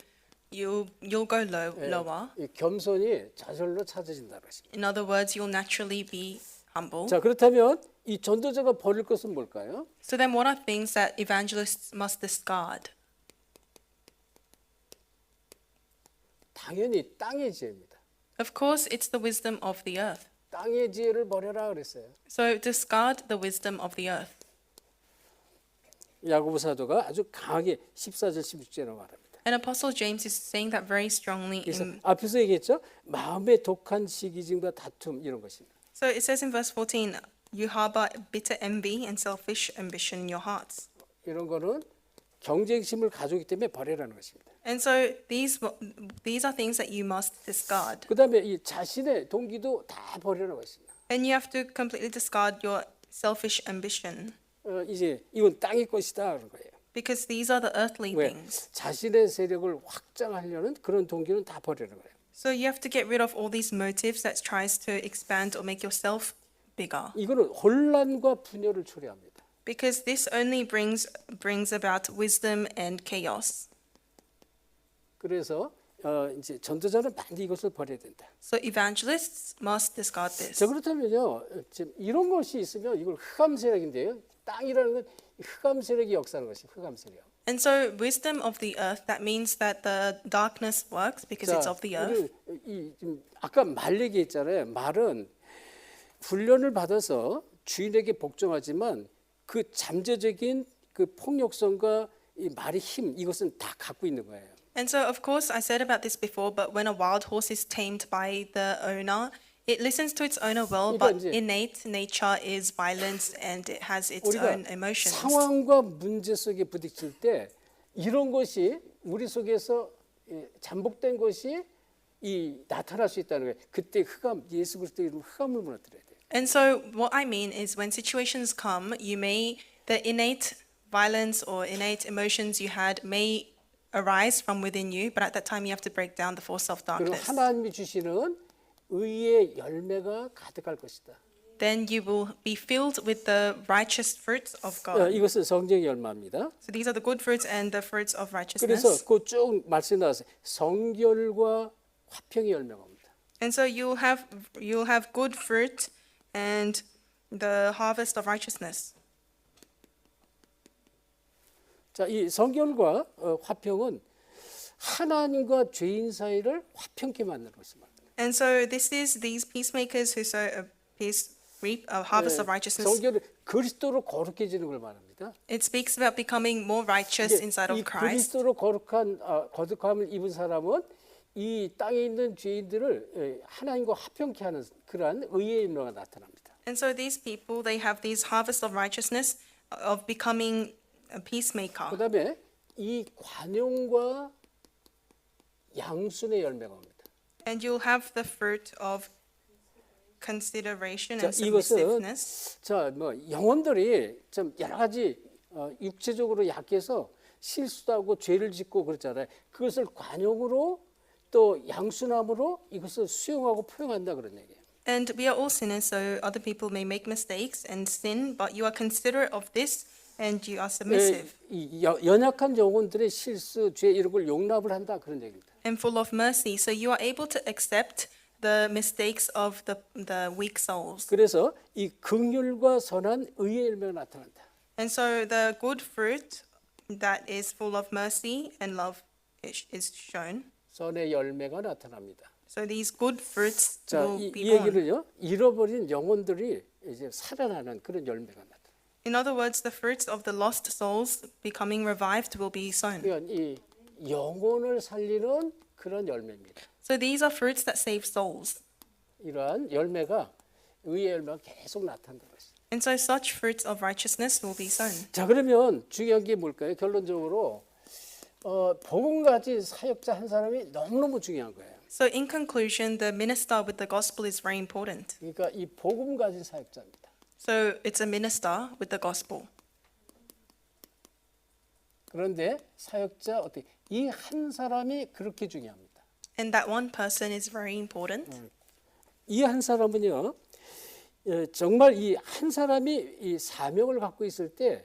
you'll go lower. 이 겸손이 저절로 찾아진다는 것입니다. In other words, you'll naturally be humble. 자, 그렇다면 이 전도자가 버릴 것은 뭘까요? So then what are things that evangelists must discard? 당연히 땅의 지혜입니다. Of course, it's the wisdom of the earth. 땅의 지혜를 버려라 그랬어요. So discard the wisdom of the earth. 야고보 사도가 아주 강하게 14절 16절에 말합니다. And Apostle James is saying that very strongly 그래서 in. 앞에서 얘기했죠. 마음의 독한 시기증과 다툼 이런 것입니다. So it says in verse 14, you harbor bitter envy and selfish ambition in your hearts. 이런 거는 경쟁심을 가지고 있기 때문에 버리라는 것입니다. And so these are things that you must discard. 그다음에 이 자신의 동기도 다 버리라는 것입니다. And you have to completely discard your selfish ambition 이제 이건 땅의 것이다 그런 거예요. because these are the earthly 왜? things. 자신의 세력을 확장하려는 그런 동기는 다 버리는 거예요. So you have to get rid of all these motives that tries to expand or make yourself bigger. 이거는 혼란과 분열을 초래합니다. Because this only brings about wisdom and chaos. 그래서 이제 전도자는 반드시 이것을 버려야 된다. So evangelists must discard this. 자, 그렇다면요, 지금 이런 것이 있으면 이걸 흑암 세력인데요. 땅이라는 건 흑암 세력이 역사하는 것이 흑암 세력. And so wisdom of the earth, that means that the darkness works because it's of the earth. 지금 아까 말 얘기했잖아요. 말은 훈련을 받아서 주인에게 복종하지만 그 잠재적인 그 폭력성과 이 말의 힘 이것은 다 갖고 있는 거예요. And so, of course, I said about this before, but when a wild horse is tamed by the owner, it listens to its owner well, but 이제 innate nature is violence and it has its 우리가 own emotions. 상황과 문제 속에 부딪힐 때 이런 것이 우리 속에서 잠복된 것이 이 나타날 수 있다는 거예요. 그때 흑암 예수 그리스도의 이름 흑암을 무너뜨려야 돼요. And so, what I mean is when situations come, the innate violence or innate emotions you had may arise from within you, but at that time you have to break down the force of 그리고 darkness. 하나님이 주시는 의의 열매가 가득할 것이다. Then you will be filled with the righteous fruits of God. 이것은 성령의 열매입니다. So these are the good fruits and the fruits of 그래서 righteousness. 그 쭉 말씀 나왔어요. 성결과 화평의 열매가 옵니다. And so you'll have good fruit and the harvest of righteousness. 자, 이 성결과 화평은 하나님과 죄인 사이를 화평케 만드는 것입니다. And so these peacemakers who sow a peace reap a harvest of righteousness. 성결은 그리스도로 거룩해지는 걸 말합니다. It speaks about becoming more righteous inside 이 of Christ. 그리스도로 거룩함을 입은 사람은 이 땅에 있는 죄인들을 하나님과 화평케 하는 그러한 의의 인로가 나타납니다. And so these people, they have these harvest of righteousness of becoming a peacemaker. 그다음에 이 관용과 양순의 열매가 옵니다. And you'll have the fruit of consideration 자, and 이것은 submissiveness. 자, 뭐 영혼들이 좀 여러 가지 육체적으로 약해서 실수도 하고 죄를 짓고 그렇잖아요. 그것을 관용으로 또 양순함으로 이것을 수용하고 포용한다 그런 얘기예요. And we are all sinners, so other people may make mistakes and sin, but you are considerate of this and you are submissive 이 연약한 영혼들의 실수, 죄 이런 걸 용납을 한다 그런 얘기입니다. and full of mercy. So you are able to accept the mistakes of the weak souls. 그래서 이 긍휼과 선한 의의 열매가 나타난다. And so the good fruit that is full of mercy and love is shown. 선의 열매가 나타납니다. So these good fruits 자, will 이 be born. 얘기를요. 잃어버린 영혼들이 이제 살아나는 그런 열매가 나타나. In other words, the fruits of the lost souls becoming revived will be sown. 그러니까 이 영혼을 살리는 그런 열매입니다. So these are fruits that save souls. 이러한 열매가 의의 열매가 계속 나타난다고 했어요. And so such fruits of righteousness will be sown. 자, 그러면 중요한 게 뭘까요? 결론적으로 복음 가진 사역자 한 사람이 너무너무 중요한 거예요. So in conclusion, the minister with the gospel is very important. 그러니까 이 복음 가진 사역자입니다. So it's a minister with the gospel. 그런데 사역자 어떻게 이 한 사람이 그렇게 중요합니다. And that one person is very important. 이 한 사람은요, 정말 이 한 사람이 이 사명을 갖고 있을 때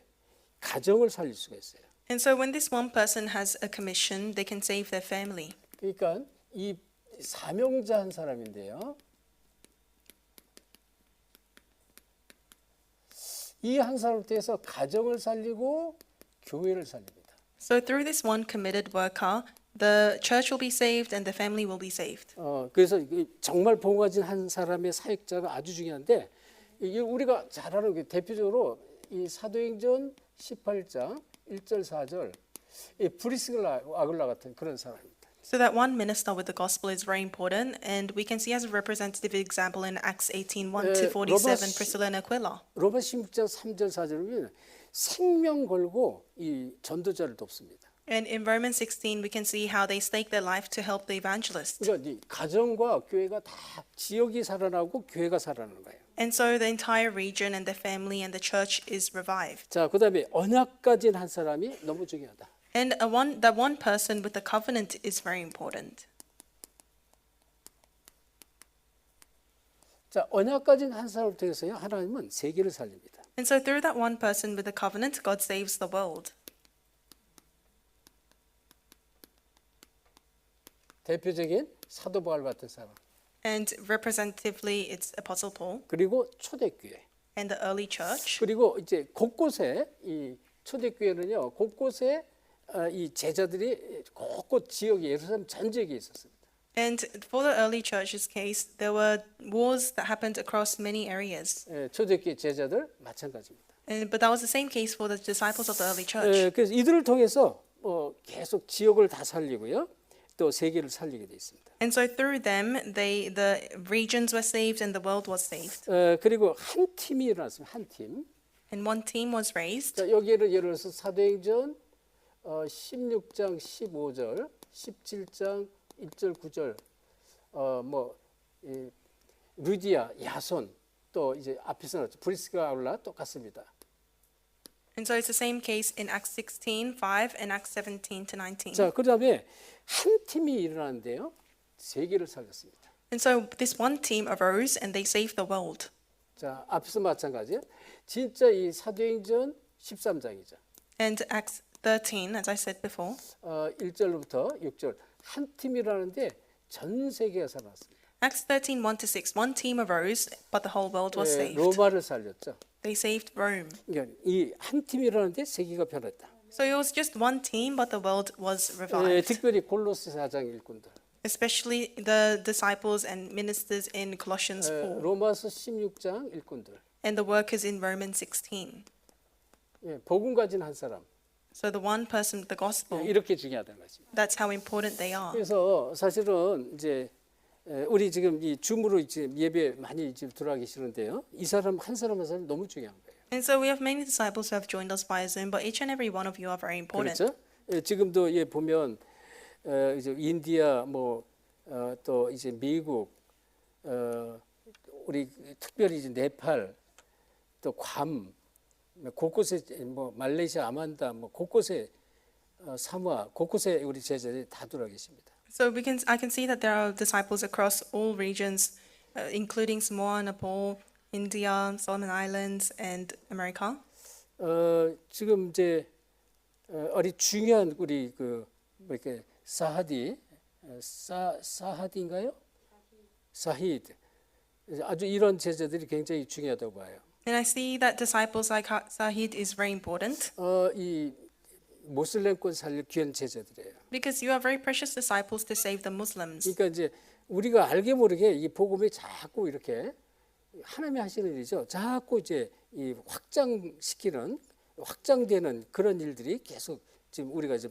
가정을 살릴 수가 있어요. And so when this one person has a commission, they can save their family. 그러니까 이 사명자 한 사람인데요. 이 한 사람을 통해서 가정을 살리고 교회를 살립니다. So through this one committed worker, the church will be saved and the family will be saved. 그래서 정말 복음 가진 한 사람의 사역자가 아주 중요한데 우리가 잘 아는 게 대표적으로 이 사도행전 18장 1절 4절 이 브리스길라 아글라 같은 그런 사람입니다. So that one minister with the gospel is very important, and we can see as a representative example in Acts 18:1 to 47, Priscilla and Aquila. 로마 16장 3절 4절을 보면 생명 걸고 이 전도자를 돕습니다. And in Romans 16, we can see how they stake their life to help the evangelists. 그러니까 이 가정과 교회가 다 지역이 살아나고 교회가 살아나는 거예요. And so the entire region and the family and the church is revived. 자, 그다음에 언약 가진 한 사람이 너무 중요하다. And that one person with the covenant is very important. 자, 언약 가진 한 사람을 통해서요 하나님은 세계를 살립니다. And so through that one person with the covenant, God saves the world. 대표적인 사도 바울 같은 사람. And representatively, it's Apostle Paul 그리고 초대교회. and the early church. 그리고 이제 곳곳에 이 초대교회는요 곳곳에 이 제자들이 곳곳 지역에 예루살렘 전 지역에 있었습니다. And for the early church's case, there were wars that happened across many areas. 초대교회 제자들 마찬가지입니다. But that was the same case for the disciples of the early church. 그래서 이들을 통해서 계속 지역을 다 살리고요, 또 세계를 살리게 돼 있습니다. And so through them, the regions were saved and the world was saved. 그리고 한 팀이 일어났습니다. 한 팀. And one team was raised. 자, 여기를 예를 들어서 사도행전 16장 15절, 17장 1절 9절, 루디아, 야손, 또 이제 앞에서 나왔죠. 브리스가 아울라 똑같습니다. And so it's the same case in Acts 16:5 and Acts 17 to 19. 자, 그다음에 한 팀이 일어나는데요, 세계를 살렸습니다. And so this one team arose and they saved the world. 자, 앞에서 마찬가지예요. 진짜 이 사도행전 13장이죠. And Acts 13, as I said before, 1절부터 6절 한 팀이라는데 전 세계가 살았습니다. Acts 13, 1 to 6, one team arose, but the whole world was saved. 로마를 살렸죠. They saved Rome. 그러니까 이 한 팀이라는데 세계가 변했다. So it was just one team, but the world was revived. 특별히 골로새 4장 일꾼들. Especially the disciples and ministers in Colossians 4 로마서 16장 일꾼들. and the workers in Romans 16. 복음 가진 한 사람. So the one person with the gospel, 이렇게 중요하다는 것입니다. that's how important they are. 그래서 사실은 이제 우리 지금 이 줌으로 지금 예배 많이 지금 들어와 계시는데요. 이 사람 한 사람 한 사람 너무 중요한 거예요. And so we have many disciples who have joined us via Zoom, but each and every one of you are very important. 그렇죠? 지금도 보면 이제 인디아 또 이제 미국 우리 특별히 이제 네팔 또 괌 곳곳에 뭐 말레이시아 아만다 뭐 곳곳에 사모아 곳곳에 우리 제자들이 다 돌아 계십니다. So I can see that there are disciples across all regions, including Samoa, Nepal, India, Solomon Islands, and America. 지금 이제 아주 중요한 우리 그 뭐 이렇게 사하디인가요? 사히드 아주 이런 제자들이 굉장히 중요하다고 봐요. And I see that disciples like Sahid is very important 이 모슬렘권 살릴 귀한 제자들이에요. because you are very precious disciples to save the Muslims. 그러니까 이제 우리가 알게 모르게 이 복음이 자꾸 이렇게 하나님이 하시는 일이죠. 자꾸 이제 이 확장되는 그런 일들이 계속 지금 우리가 이제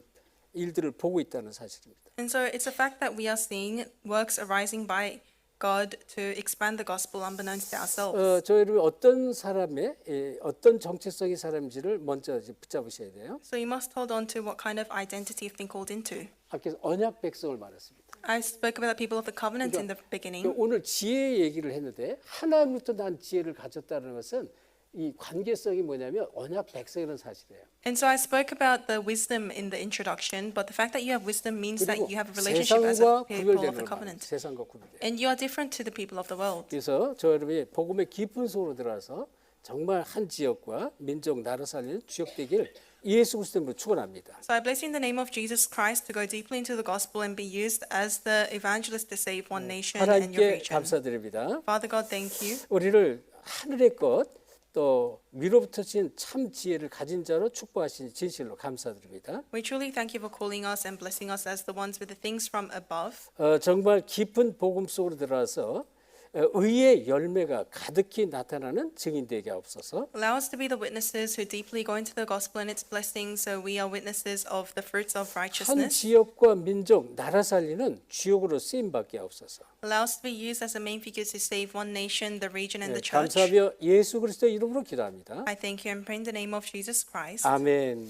일들을 보고 있다는 사실입니다. And so it's a fact that we are seeing works arising by God to expand the gospel unbeknownst to ourselves. 저희를 어떤 사람의 어떤 정체성의 사람인지를 먼저 이제 붙잡으셔야 돼요. So you must hold on to what kind of identity you've been called into. 아까 언약 백성을 말했습니다. I spoke about the people of the covenant in the beginning. 오늘 지혜 얘기를 했는데 하나님부터 난 지혜를 가졌다는 것은 이 관계성이 뭐냐면 언약 백성이라는 사실이에요. And so I spoke about the wisdom in the introduction, but the fact that you have wisdom means that 그리고 you have a relationship as a 세상과 people of 구별되는 the 말, covenant. 세상과 구별돼. And you are different to the people of the world. 그래서 저 여러분이 복음의 깊은 속으로 들어와서 정말 한 지역과 민족 나라 살리는 주역 되기를 예수 그리스도로 축원합니다. So I bless you in the name of Jesus Christ to go deeply into the gospel and be used as the evangelist to save one nation and your 하나님께 region. 감사드립니다. Father God, thank you. 우리를 하늘의 것 또 위로부터 진 참 지혜를 가진 자로 축복하신 진실로 감사드립니다. We truly thank you for calling us and blessing us as the ones with the things from above. 정말 깊은 복음 속으로 들어와서 의의 열매가 가득히 나타나는 증인 되게 하옵소서. Allow us to be the witnesses who deeply go into the gospel and its blessings, so we are witnesses of the fruits of 한 righteousness. 지역과 민족, 나라 살리는 주역으로 쓰임 받게 하옵소서. Allow us to be used as the main figures to save one nation, the region, and the church. 감사하며 예수 그리스도의 이름으로 기도합니다. I thank you and pray in the name of Jesus Christ. 아멘.